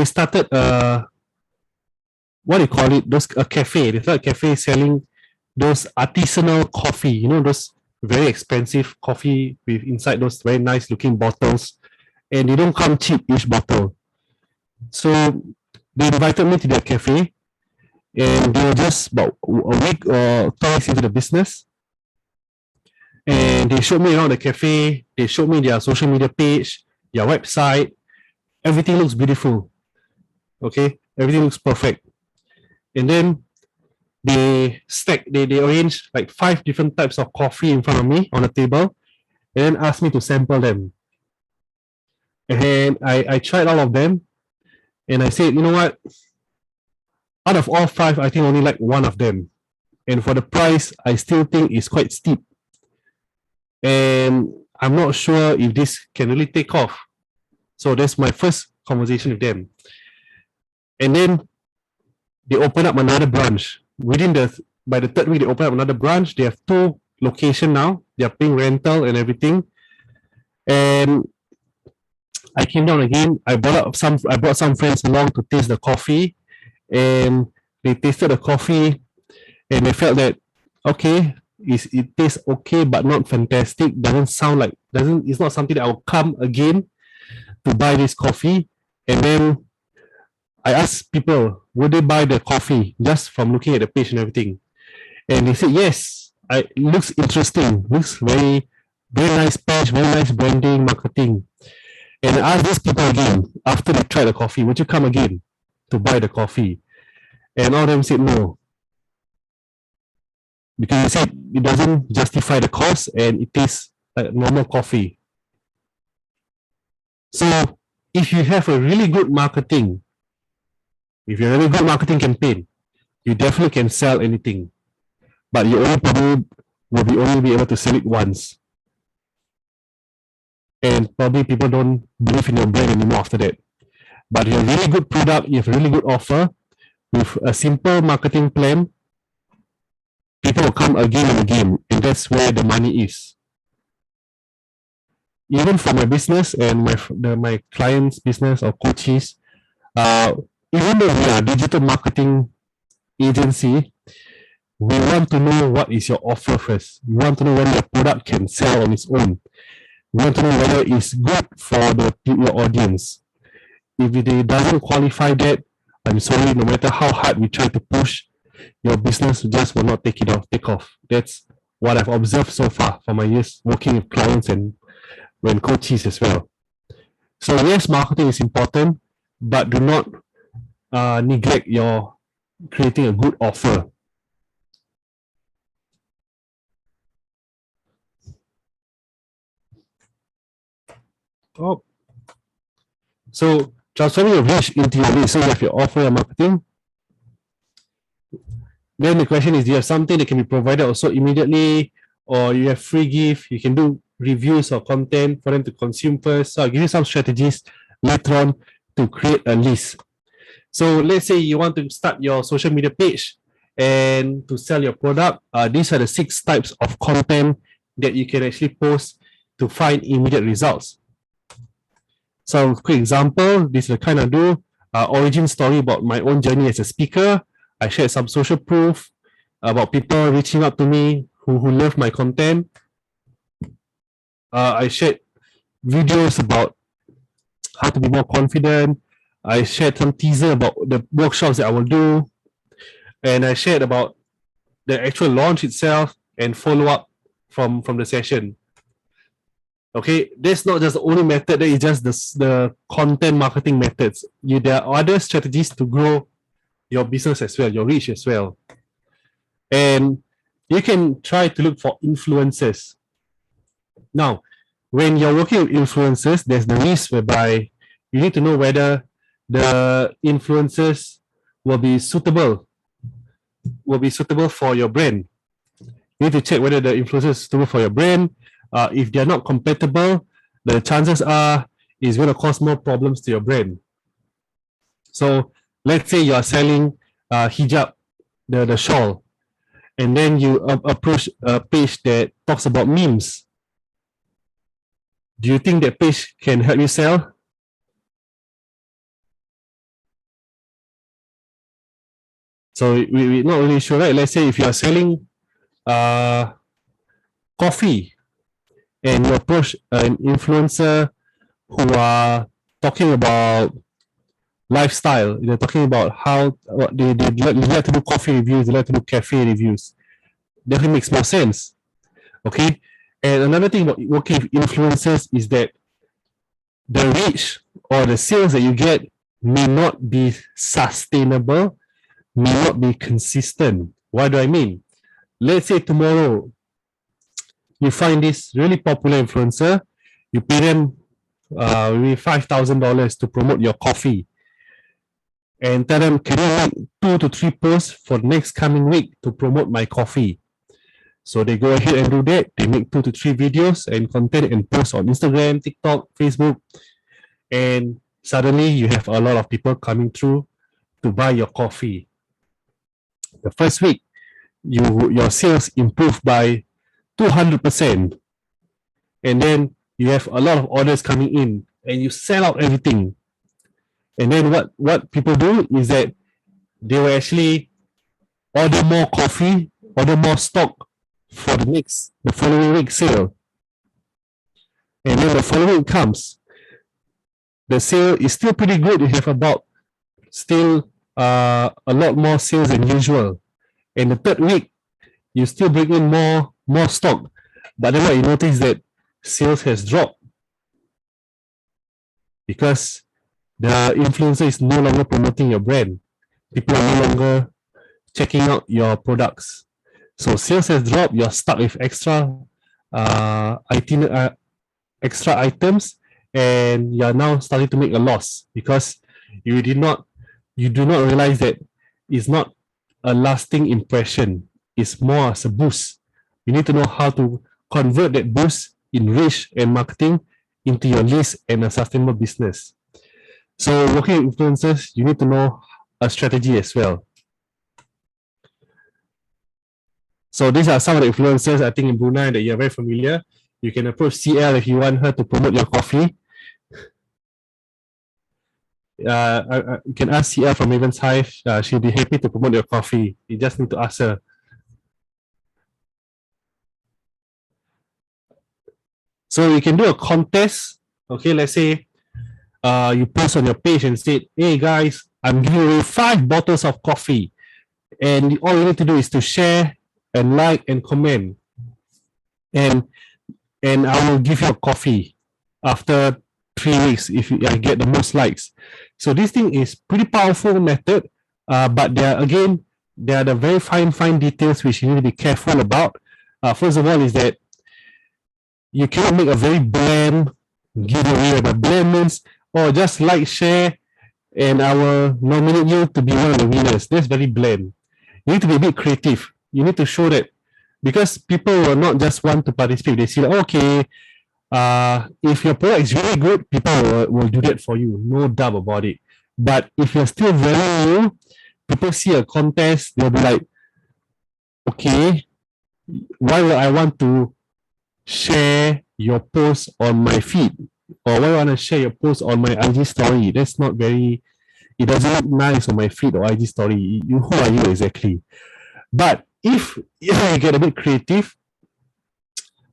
started what do you call it? Those a cafe. They started a cafe selling those artisanal coffee. You know, those very expensive coffee with inside those very nice looking bottles, and they don't come cheap each bottle. So they invited me to their cafe, and they were just about a week or twice into the business. And they showed me around the cafe. They showed me their social media page, their website. Everything looks beautiful. Okay, everything looks perfect. And then they arranged like 5 different types of coffee in front of me on a table, and then asked me to sample them. And I tried all of them, and I said, you know what? Out of all 5, I think I only like one of them. And for the price, I still think it's quite steep. And I'm not sure if this can really take off. So that's my first conversation with them. And then they open up another branch. By the 3rd week, they open up another branch. They have 2 locations now. They are paying rental and everything. And I came down again. I brought some friends along to taste the coffee, and they tasted the coffee, and they felt that okay, it tastes okay, but not fantastic. It's not something that I will come again to buy this coffee. And then I asked people, would they buy the coffee just from looking at the page and everything? And they said yes. It looks interesting. Looks very nice page, very nice branding, marketing. And I asked these people again after they tried the coffee, would you come again to buy the coffee? And all of them said no, because they said it doesn't justify the cost and it tastes like normal coffee. So if you have a really good marketing, if you have a really good marketing campaign, you definitely can sell anything. But you only probably will be only be able to sell it once. And probably people don't believe in your brand anymore after that. But you have a really good product, you have a really good offer, with a simple marketing plan, people will come again and again, and that's where the money is. Even for my business and my clients' business or coaches, even though we are a digital marketing agency, we want to know what is your offer first. We want to know whether your product can sell on its own. We want to know whether it's good for your audience. If it doesn't qualify that, I'm sorry, no matter how hard we try to push, your business just will not take off. That's what I've observed so far for my years working with clients and when coaches as well. So yes, marketing is important, but do not neglect your creating a good offer. Oh. So transforming your reach into your lead. So you have your offer and marketing. Then the question is, do you have something that can be provided also immediately, or you have free gift? You can do reviews or content for them to consume first. So I'll give you some strategies later on to create a list. So let's say you want to start your social media page and to sell your product. These are the 6 types of content that you can actually post to find immediate results. So, quick example, this is the kind I do. Origin story about my own journey as a speaker. I shared some social proof about people reaching out to me who love my content. I shared videos about how to be more confident. I shared some teaser about the workshops that I will do. And I shared about the actual launch itself and follow up from the session. Okay, that's not just the only method, that is just the content marketing methods. There are other strategies to grow your business as well, your reach as well. And you can try to look for influencers. Now, when you're working with influencers, there's the risk whereby you need to know whether the influencers will be suitable for your brand. You need to check whether the influencer is suitable for your brand. If they're not compatible, the chances are it's going to cause more problems to your brand. So let's say you are selling hijab, the shawl, and then you approach a page that talks about memes. Do you think that page can help you sell? So we're not really sure, right? Let's say if you are selling coffee and you approach an influencer who are talking about lifestyle, they're talking about how they like to do coffee reviews, they like to do cafe reviews. Definitely makes more sense. Okay. And another thing about working with influencers is that the reach or the sales that you get may not be sustainable, may not be consistent. What do I mean? Let's say tomorrow you find this really popular influencer, you pay them maybe $5,000 to promote your coffee, and tell them, can you make 2 to 3 posts for next coming week to promote my coffee? So they go ahead and do that. They make 2 to 3 videos and content and post on Instagram, TikTok, Facebook, and suddenly you have a lot of people coming through to buy your coffee. The first week, your sales improve by 200%. And then you have a lot of orders coming in and you sell out everything. And then what people do is that they will actually order more coffee, order more stock for the following week sale. And then the following week comes. The sale is still pretty good. You have about still a lot more sales than usual. And the third week, you still bring in more stock. But then what you notice is that sales has dropped because the influencer is no longer promoting your brand. People are no longer checking out your products. So sales has dropped. You're stuck with extra items, and you are now starting to make a loss because you do not realize that it's not a lasting impression. It's more as a boost. You need to know how to convert that boost in reach and marketing into your list and a sustainable business. So working with influencers, you need to know a strategy as well. So these are some of the influencers I think in Brunei that you're very familiar. You can approach CL if you want her to promote your coffee. You can ask CL from Maven's Hive. She'll be happy to promote your coffee. You just need to ask her. So you can do a contest. Okay, let's say you post on your page and say, hey guys, I'm giving away 5 bottles of coffee. And all you need to do is to share and like and comment. And I will give you a coffee after 3 weeks if I get the most likes. So this thing is pretty powerful method, but there are the very fine details which you need to be careful about. First of all is that you cannot make a very bland giveaway. But bland means, just like, share, and I will nominate you to be one of the winners. That's very bland. You need to be a bit creative. You need to show that, because people will not just want to participate. They see, like, okay, if your product is very good, people will do that for you. No doubt about it. But if you're still very new, people see a contest, they'll be like, okay, why would I want to share your post on my feed? Or why do I want to share your post on my IG story? That's not very, it doesn't look nice on my feed or IG story. Who are you exactly? But if you get a bit creative,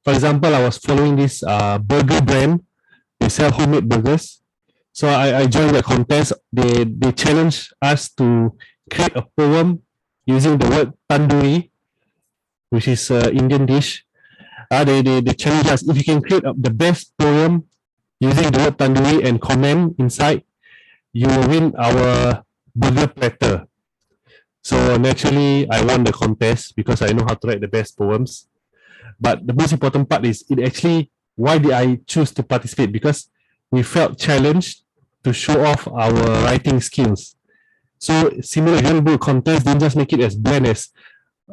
for example, I was following this burger brand. They sell homemade burgers. So I joined the contest. They challenged us to create a poem using the word tandoori, which is an Indian dish. They challenge us, if you can create the best poem using the word tandoori and comment inside, you will win our burger platter. So naturally, I won the contest because I know how to write the best poems. But the most important part is, why did I choose to participate? Because we felt challenged to show off our writing skills. So similar, if you want to do a contest, don't just make it as bland as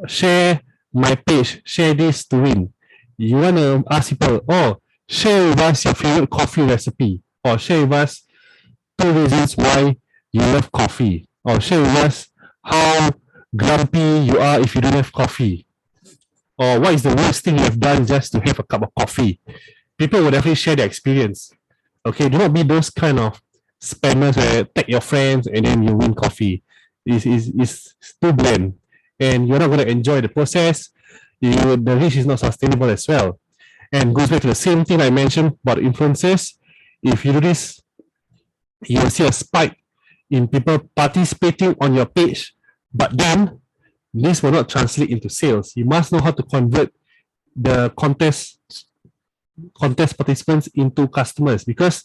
share my page, share this to win. You want to ask people, share with us your favorite coffee recipe, or share with us 2 reasons why you love coffee, or share with us how grumpy you are if you don't have coffee, or what is the worst thing you have done just to have a cup of coffee. People will definitely share their experience. Okay, do not be those kind of spammers where tag your friends and then you win coffee. It's too bland, and you're not going to enjoy the process. The reach is not sustainable as well. And goes back to the same thing I mentioned about influencers. If you do this, you will see a spike in people participating on your page, but then this will not translate into sales. You must know how to convert the contest participants into customers, because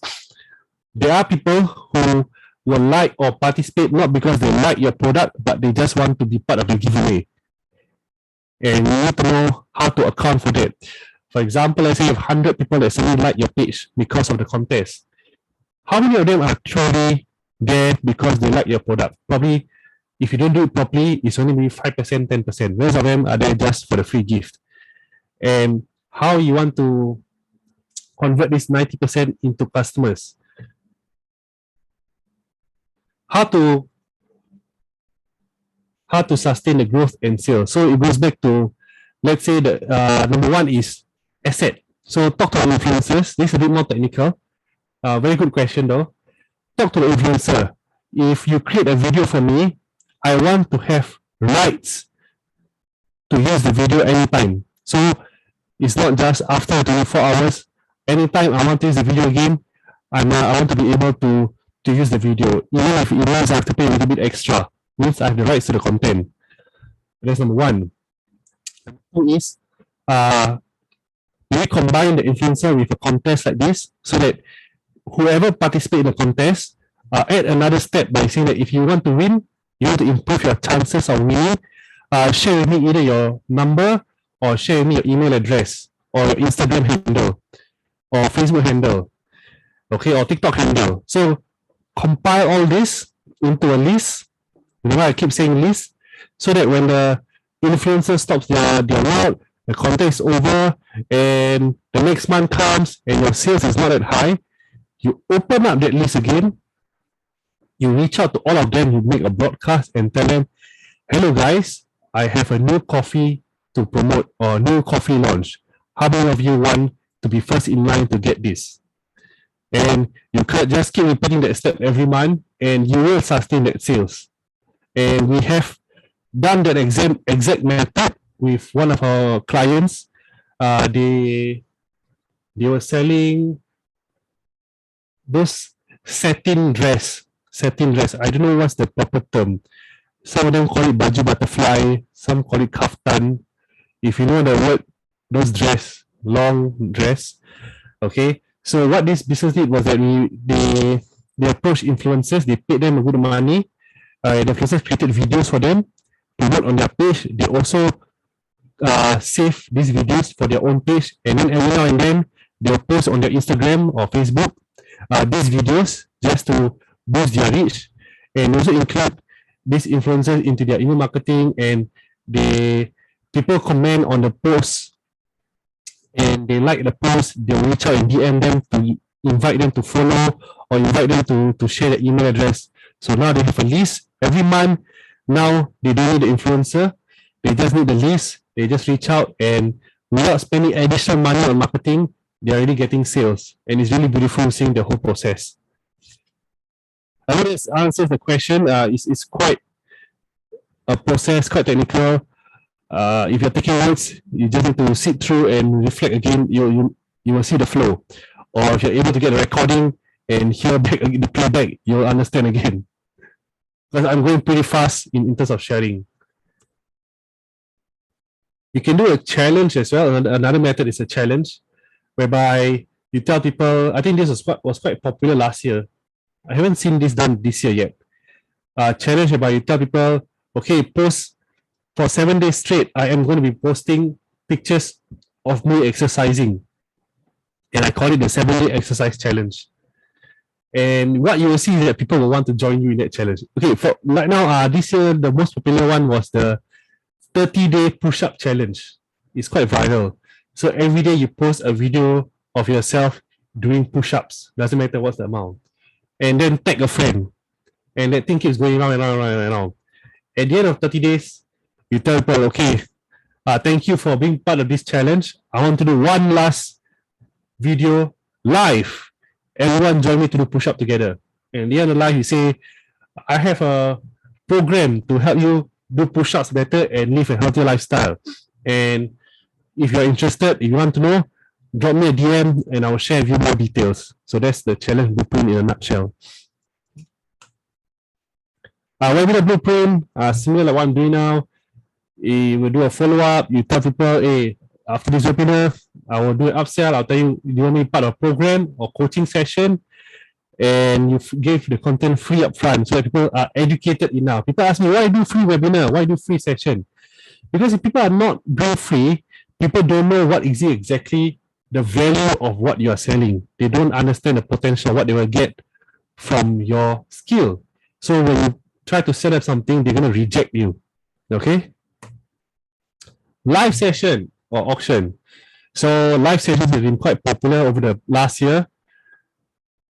there are people who will like or participate not because they like your product, but they just want to be part of the giveaway. And you need to know how to account for that. For example, let's say you have 100 people that suddenly like your page because of the contest. How many of them are truly there because they like your product? Probably, if you don't do it properly, it's only maybe 5%, 10%. Most of them are there just for the free gift. And how you want to convert this 90% into customers? How to sustain the growth and sales? So it goes back to, let's say the number one is asset. So talk to our influencers. This is a bit more technical. Very good question though. Talk to the influencer. If you create a video for me, I want to have rights to use the video anytime. So it's not just after 24 hours. Anytime I want to use the video again, I want to be able to use the video. Even if it means I have to pay a little bit extra, means I have the rights to the content. That's number one. Two is, we combine the influencer with a contest like this, so that whoever participates in the contest, add another step by saying that if you want to win, you want to improve your chances of winning, share with me either your number, or share with me your email address, or your Instagram handle, or Facebook handle. okay, or TikTok handle. So compile all this into a list. You know, I keep saying list, so that when the influencer stops their work, the content is over, and the next month comes and your sales is not that high, you open up that list again, you reach out to all of them, you make a broadcast and tell them, hello guys, I have a new coffee to promote or new coffee launch. How many of you want to be first in line to get this? And you can just keep repeating that step every month and you will sustain that sales. And we have done that exact method with one of our clients. They were selling those satin dress. I don't know what's the proper term. Some of them call it baju butterfly. Some call it kaftan. If you know the word, those dress, long dress. Okay. So what this business did was that they approached influencers. They paid them a good money. The influencers created videos for them, promote on their page. They also save these videos for their own page, and then every now and then they'll post on their Instagram or Facebook these videos just to boost their reach, and also include these influencers into their email marketing. And people comment on the posts and they like the post, they'll reach out and DM them to invite them to follow or invite them to share the email address. So now they have a list every month. Now they don't need the influencer, they just need the list. They just reach out, and without spending additional money on marketing, they're already getting sales. And it's really beautiful seeing the whole process. I hope this answers the question. It's quite a process, quite technical. If you're taking notes, you just need to sit through and reflect again. You will see the flow. Or if you're able to get a recording and hear back the playback, you'll understand again. Because I'm going pretty fast in terms of sharing. You can do a challenge as well. Another method is a challenge, whereby you tell people. I think this was quite popular last year. I haven't seen this done this year yet. Challenge whereby you tell people, okay, post for 7 days straight. I am going to be posting pictures of me exercising, and I call it the 7-day exercise challenge. And what you will see is that people will want to join you in that challenge. Okay, for right now, this year the most popular one was the 30-day push-up challenge. It's quite viral. So every day you post a video of yourself doing push-ups. Doesn't matter what's the amount. And then tag a friend. And that thing keeps going round and round and round. At the end of 30 days, you tell people, okay, thank you for being part of this challenge. I want to do one last video live. Everyone join me to do push-up together. And at the end of the live, you say, I have a program to help you do push-ups better and live a healthier lifestyle. And if you're interested, if you want to know, drop me a DM and I'll share with you more details. So that's the challenge blueprint in a nutshell. Webinar blueprint, similar like what I'm doing now. You will do a follow-up. You tell people, hey, after this webinar, I will do an upsell. I'll tell you, do you want me part of a program or coaching session? And you give the content free up front so that people are educated enough. People ask me, why do free webinar? Why do free session? Because if people are not doing free, people don't know what is exactly the value of what you are selling. They don't understand the potential, what they will get from your skill. So when you try to sell up something, they're going to reject you. Okay? Live session or auction. So live sessions have been quite popular over the last year.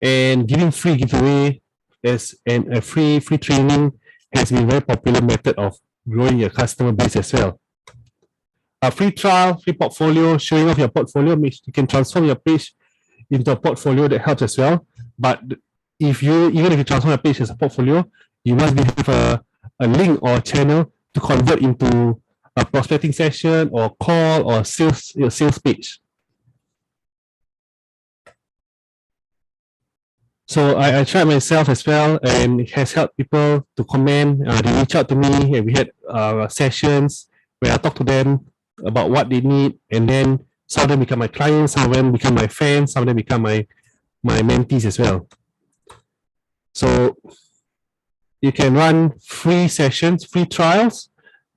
And giving free giveaway and a free training has been a very popular method of growing your customer base as well. A free trial, free portfolio, showing off your portfolio, you can transform your page into a portfolio. That helps as well. But even if you transform your page as a portfolio, you must have a link or a channel to convert into a prospecting session or call or sales page. So I tried myself as well, and it has helped people to comment. They reach out to me, and we had sessions where I talk to them about what they need, and then some of them become my clients, some of them become my fans, some of them become my mentees as well. So you can run free sessions, free trials,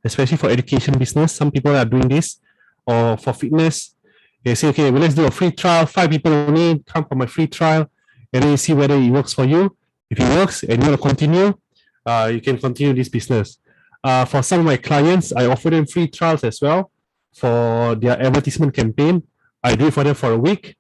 especially for education business. Some people are doing this, or for fitness. They say, okay, well, let's do a free trial. 5 people only come for my free trial. and then you see whether it works for you. If it works and you want to continue, you can continue this business. For some of my clients, I offer them free trials as well for their advertisement campaign. I do it for them for a week,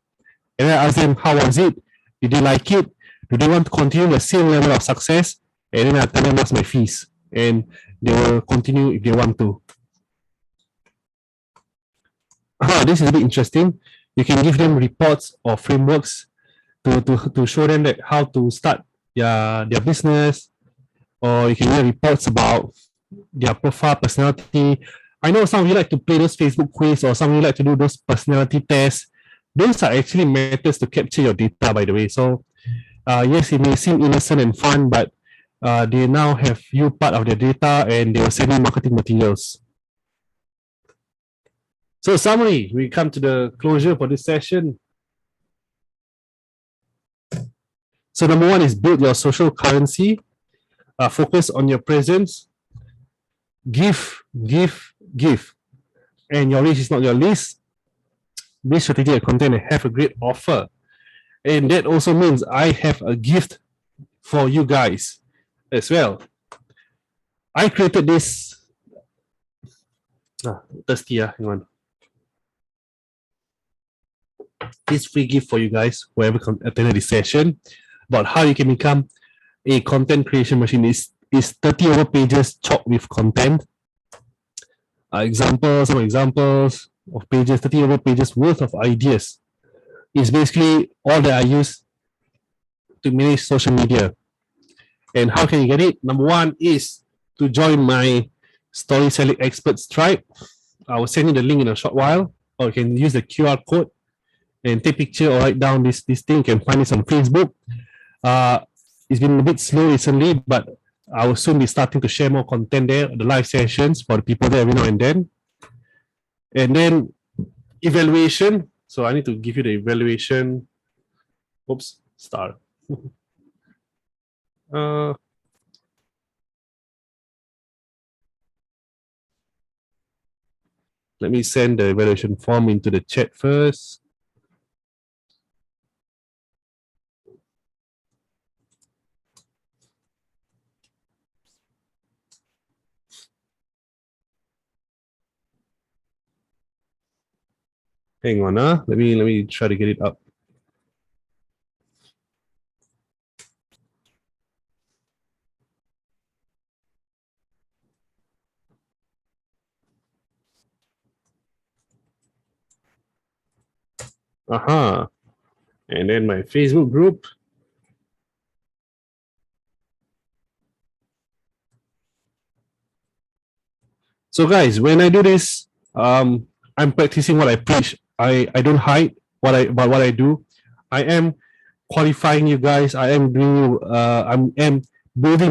and then I ask them how was it? Did they like it? Do they want to continue the same level of success? And then I tell them what's my fees, and they will continue if they want to. This is a bit interesting. You can give them reports or frameworks to show them that how to start their business, or you can get reports about their profile, personality. I know some of you like to play those Facebook quiz, or some of you like to do those personality tests. Those are actually methods to capture your data, by the way. So, yes, it may seem innocent and fun, but they now have you part of their data, and they will send you marketing materials. So, summary, we come to the closure for this session. So, number one is build your social currency. Focus on your presence. Give. And your reach is not your least. Be strategic content and have a great offer. And that also means I have a gift for you guys as well. I created this. Thirsty, hang on. This free gift for you guys, whoever attended this session, about how you can become a content creation machine. Is 30 over pages chopped with content. Some examples of pages, 30 over pages worth of ideas. It's basically all that I use to manage social media. And how can you get it? Number one is to join my story selling experts tribe. I will send you the link in a short while, or you can use the QR code and take a picture or write down this thing. You can find this on Facebook. It's been a bit slow recently, but I will soon be starting to share more content there, the live sessions for the people there every now and then. And then evaluation. So I need to give you the evaluation. Oops, star. Let me send the evaluation form into the chat first. Hang on, let me try to get it up. And then my Facebook group. So guys, when I do this, I'm practicing what I preach. I don't hide what I do. I am qualifying you guys. I am building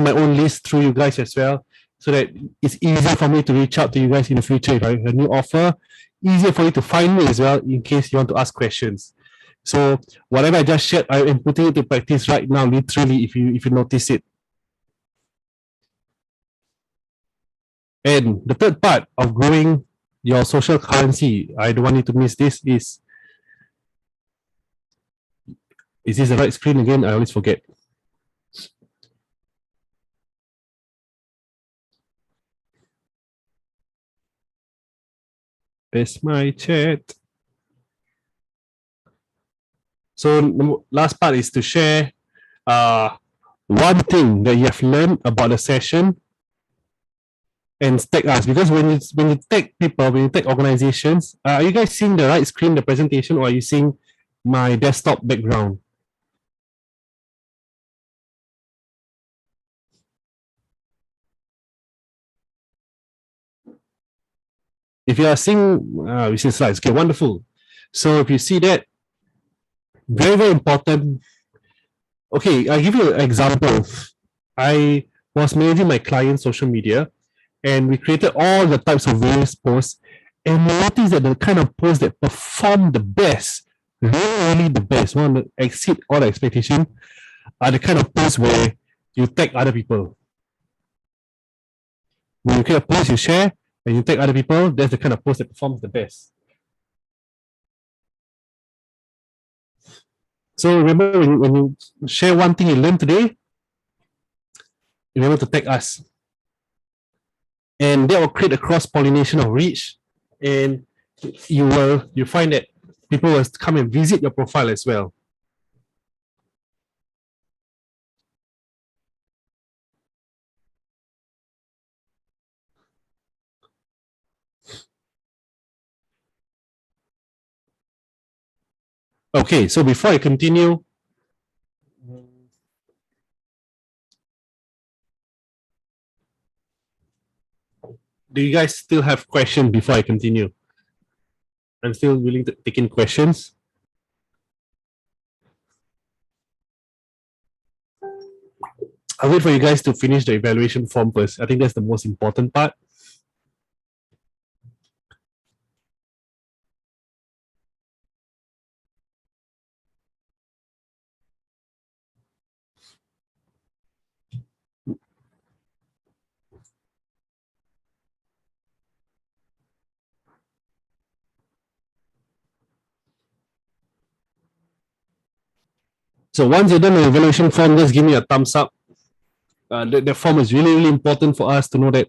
my own list through you guys as well, so that it's easier for me to reach out to you guys in the future if I have a new offer. Easier for you to find me as well in case you want to ask questions. So whatever I just shared, I am putting it to practice right now, literally, if you notice it. And the third part of growing your social currency, I don't want you to miss this, is this the right screen again? I always forget. There's my chat. So the last part is to share one thing that you have learned about the session and tag us, because when you tag people, when you tag organizations, are you guys seeing the right screen, the presentation, or are you seeing my desktop background? If you are seeing recent slides, okay, wonderful. So if you see that, very, very important. Okay, I'll give you an example. I was managing my client's social media, and we created all the types of various posts, and noticed that the kind of posts that perform the best, really the best, one that exceed all the expectation, are the kind of posts where you tag other people. When you create a post, you share, and you tag other people, that's the kind of post that performs the best. So remember, when you share one thing you learned today, remember to tag us. And that will create a cross-pollination of reach. And you find that people will come and visit your profile as well. Okay, so before I continue, do you guys still have questions before I continue? I'm still willing to take in questions. I'll wait for you guys to finish the evaluation form first. I think that's the most important part. So once you're done the evaluation form, just give me a thumbs up. The form is really, really important for us to know that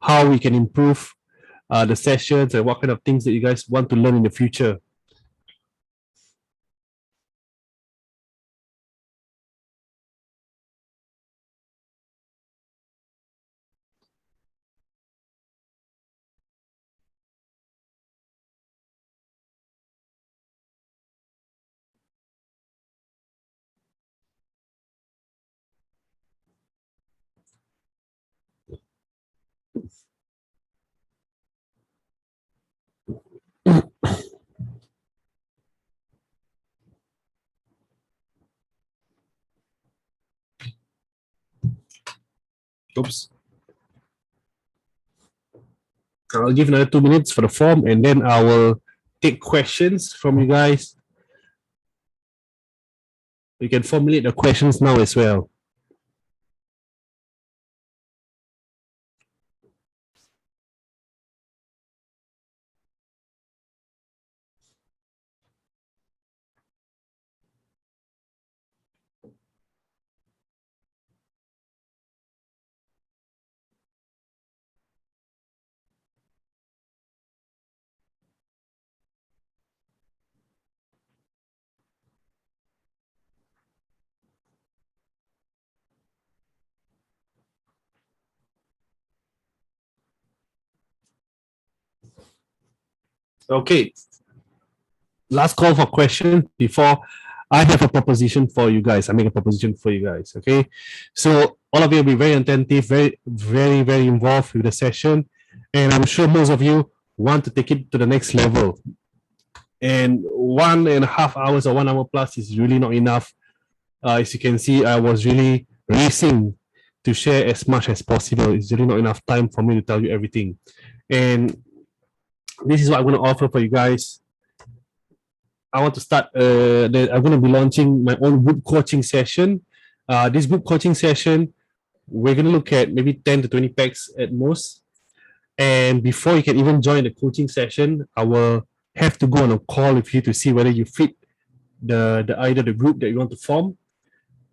how we can improve the sessions and what kind of things that you guys want to learn in the future. Oops. I'll give another 2 minutes for the form, and then I will take questions from you guys. You can formulate the questions now as well. Okay. Last call for questions before I have a proposition for you guys. I make a proposition for you guys. Okay. So all of you will be very attentive, very, very, very involved with the session. And I'm sure most of you want to take it to the next level. And 1.5 hours or 1 hour plus is really not enough. As you can see, I was really racing to share as much as possible. It's really not enough time for me to tell you everything. And this is what I'm going to offer for you guys. I want to start, I'm going to be launching my own group coaching session. This group coaching session, we're going to look at maybe 10 to 20 packs at most. And before you can even join the coaching session, I will have to go on a call with you to see whether you fit the either the group that you want to form.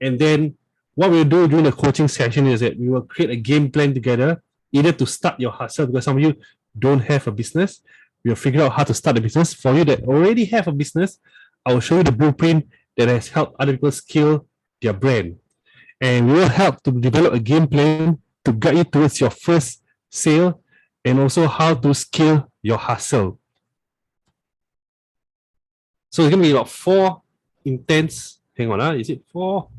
And then what we'll do during the coaching session is that we will create a game plan together, either to start your hustle, because some of you don't have a business. We'll figure out how to start a business. For you that already have a business, I will show you the blueprint that has helped other people scale their brand. And we will help to develop a game plan to guide you towards your first sale and also how to scale your hustle. So it's going to be about 4 intense, hang on, is it 4?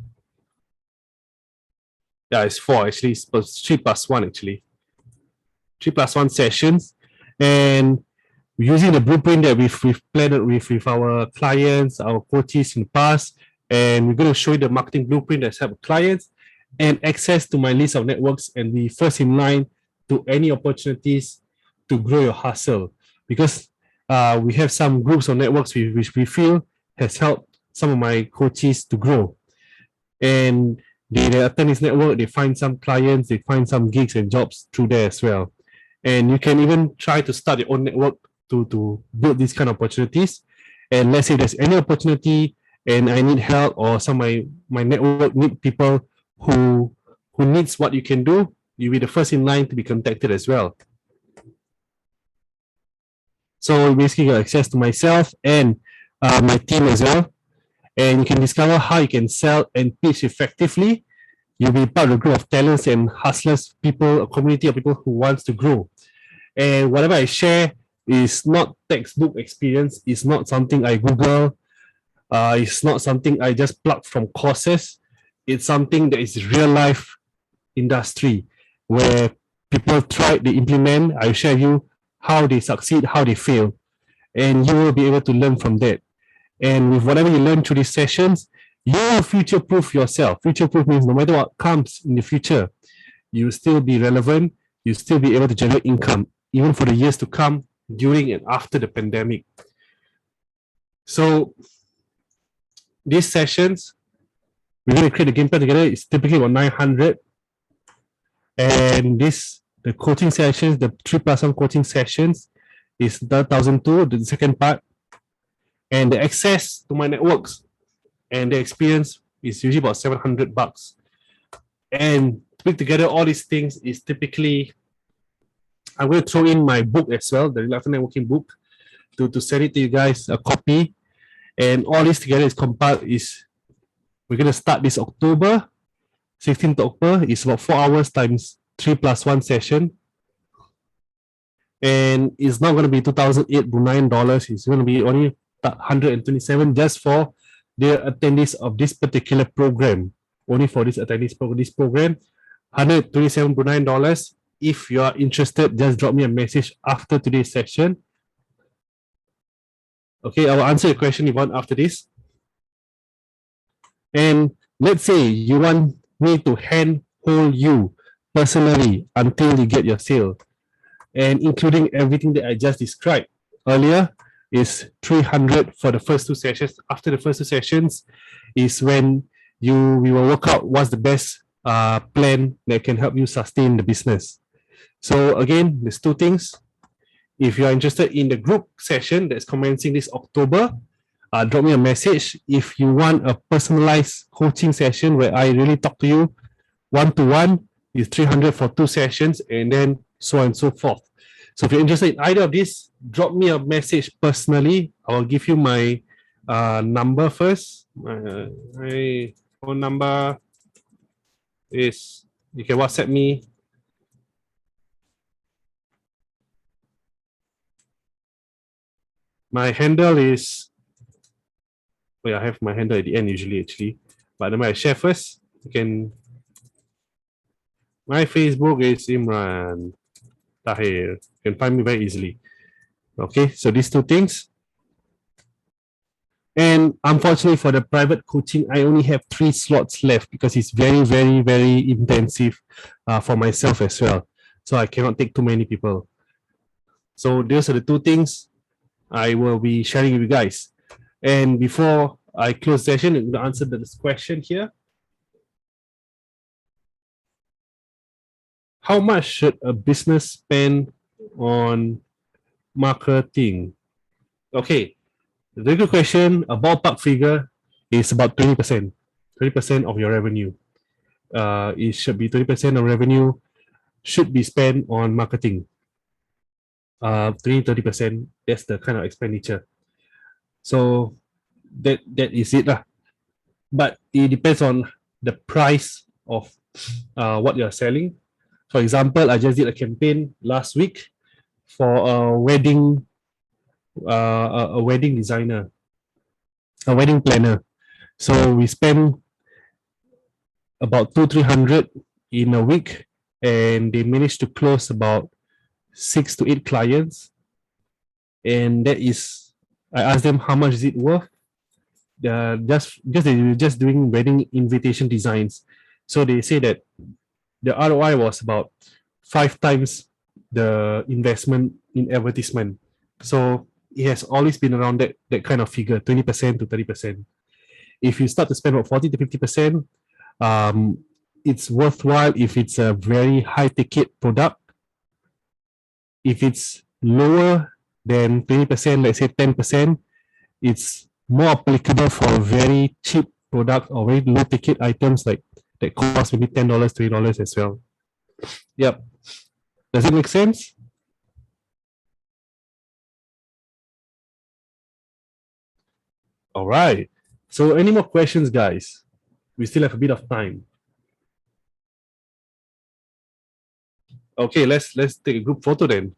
Yeah, it's 4 actually, it's 3+1 actually. 3+1 sessions. And using the blueprint that we've planned with our clients, our coaches in the past, and we're going to show you the marketing blueprint that's helped clients and access to my list of networks and be first in line to any opportunities to grow your hustle. Because we have some groups or networks which we feel has helped some of my coaches to grow. And they attend this network, they find some clients, they find some gigs and jobs through there as well. And you can even try to start your own network to build these kind of opportunities. And let's say there's any opportunity and I need help, or some of my network need people who needs what you can do, you'll be the first in line to be contacted as well. So basically, you got access to myself and my team as well, and you can discover how you can sell and pitch effectively. You'll be part of a group of talents and hustlers, people, a community of people who wants to grow. And whatever I share is not textbook experience. It's not something I Google. It's not something I just plug from courses. It's something that is real life industry where people try, they implement. I share you how they succeed, how they fail, and you will be able to learn from that. And with whatever you learn through these sessions, you will future proof yourself. Future proof means no matter what comes in the future, you will still be relevant, you'll still be able to generate income, even for the years to come, during and after the pandemic. So these sessions, we're going to create a game plan together. It's typically about 900. And the coaching sessions, the 3+1 coaching sessions is 1,002, the second part. And the access to my networks and the experience is usually about $700. And to put together all these things is typically, I'm going to throw in my book as well, the Reluctant Networking book, to send it to you guys, a copy. And all this together is compiled, we're going to start this October, 16th October. It's about 4 hours times 3+1 session. And it's not going to be 2,008 Bruneian dollars. It's going to be only 127 just for the attendees of this particular program. Only for this attendees for this program, 127 Bruneian dollars. If you are interested, just drop me a message after today's session. Okay, I will answer your question if you want after this. And let's say you want me to handhold you personally until you get your sale, and including everything that I just described earlier, is 300 for the first 2 sessions. After the first 2 sessions is when we will work out what's the best plan that can help you sustain the business. So again, there's 2 things. If you are interested in the group session that's commencing this October, drop me a message. If you want a personalized coaching session where I really talk to you one-to-one, is 300 for 2 sessions, and then so on and so forth. So if you're interested in either of these, drop me a message personally. I'll give you my number first. My phone number is, you can WhatsApp me. My handle is, well, I have my handle at the end usually actually, but I share first. You can, my Facebook is Imran Tahir. You can find me very easily. Okay, so these 2 things. And unfortunately for the private coaching, I only have 3 slots left because it's very, very, very intensive for myself as well. So I cannot take too many people. So those are the 2 things I will be sharing with you guys. And before I close the session, I'm going to answer this question here. How much should a business spend on marketing? Okay, the very good question. A ballpark figure is about 20%. 20% of your revenue. It should be 20% of revenue should be spent on marketing. 30%, that's the kind of expenditure. So that is it lah. But it depends on the price of what you're selling. For example, I just did a campaign last week for a wedding designer, a wedding planner. So we spent about 200-300 in a week, and they managed to close about 6 to 8 clients. And that is, I asked them how much is it worth. Just they were just doing wedding invitation designs, so they say that the ROI was about 5 times the investment in advertisement. So it has always been around that kind of figure, 20% to 30%. If you start to spend about 40 to 50%, it's worthwhile if it's a very high ticket product. If it's lower than 20%, let's say 10%, it's more applicable for very cheap product or very low ticket items like that cost maybe $10, $20 as well. Yep. Does it make sense? All right. So any more questions, guys? We still have a bit of time. Okay, let's take a group photo then.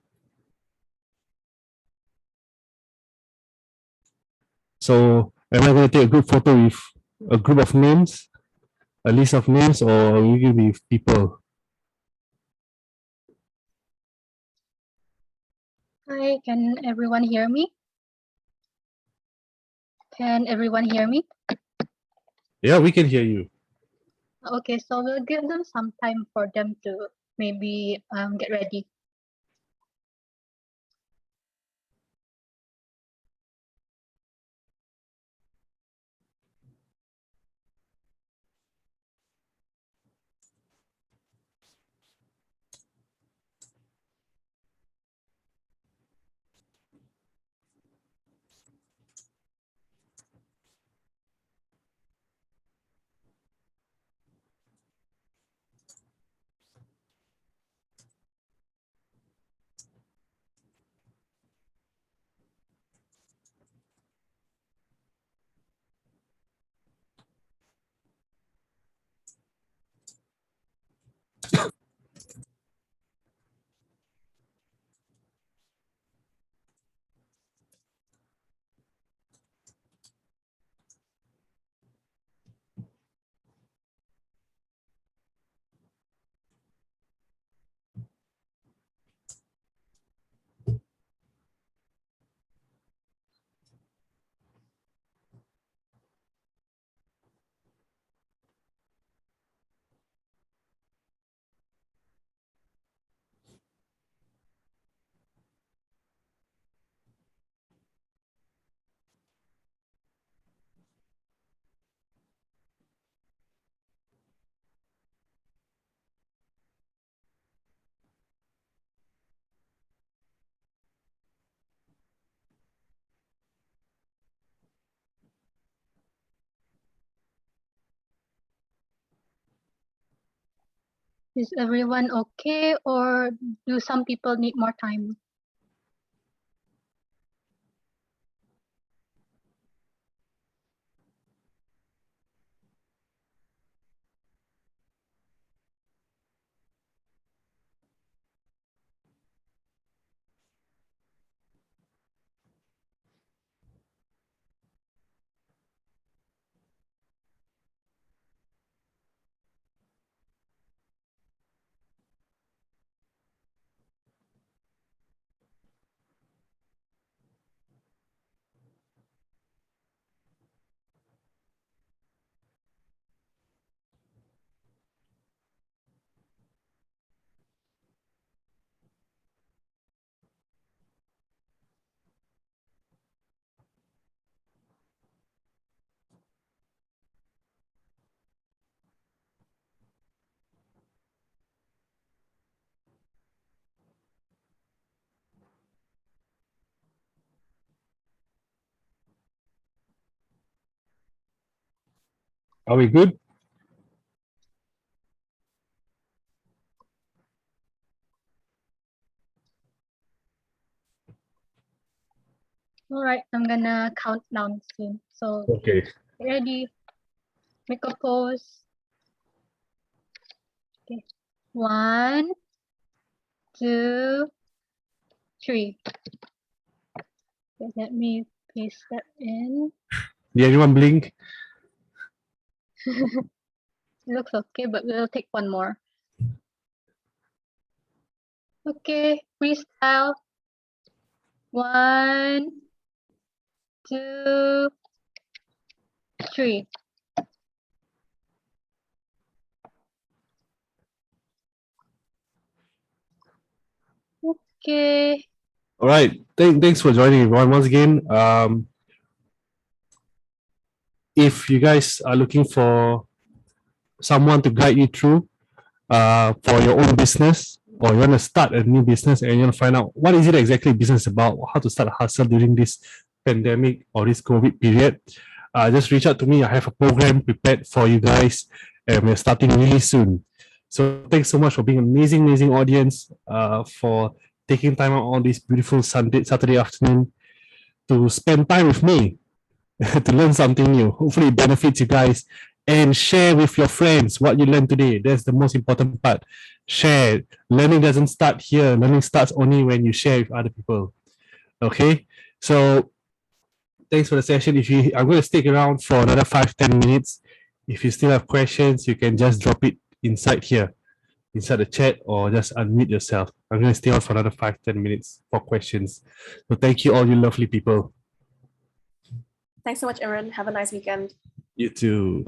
So am I going to take a group photo with a group of names, a list of names, or will you with people? Hi, can everyone hear me? Can everyone hear me? Yeah, we can hear you. Okay, so we'll give them some time for them to maybe get ready. Is everyone okay, or do some people need more time? Are we good? All right, I'm gonna count down soon. So Okay. get ready, make a pose. Okay, 1, 2, 3. Okay, let me paste that in. Did anyone blink? It looks okay, but we'll take one more. Okay, freestyle. 1, 2, 3. Okay. All right. Thanks for joining everyone once again. If you guys are looking for someone to guide you through for your own business, or you want to start a new business and you want to find out what is it exactly business about, how to start a hustle during this pandemic or this COVID period, just reach out to me. I have a program prepared for you guys, and we're starting really soon. So thanks so much for being an amazing, amazing audience, for taking time out on this beautiful Saturday afternoon to spend time with me to learn something new. Hopefully it benefits you guys, and share with your friends what you learned today. That's the most important part. Share. Learning doesn't start here. Learning starts only when you share with other people. Okay. So thanks for the session. I'm going to stick around for another 5-10 minutes. If you still have questions, you can just drop it inside here, inside the chat, or just unmute yourself. I'm going to stay on for another 5-10 minutes for questions. So thank you all, you lovely people. Thanks so much, Aaron. Have a nice weekend. You too.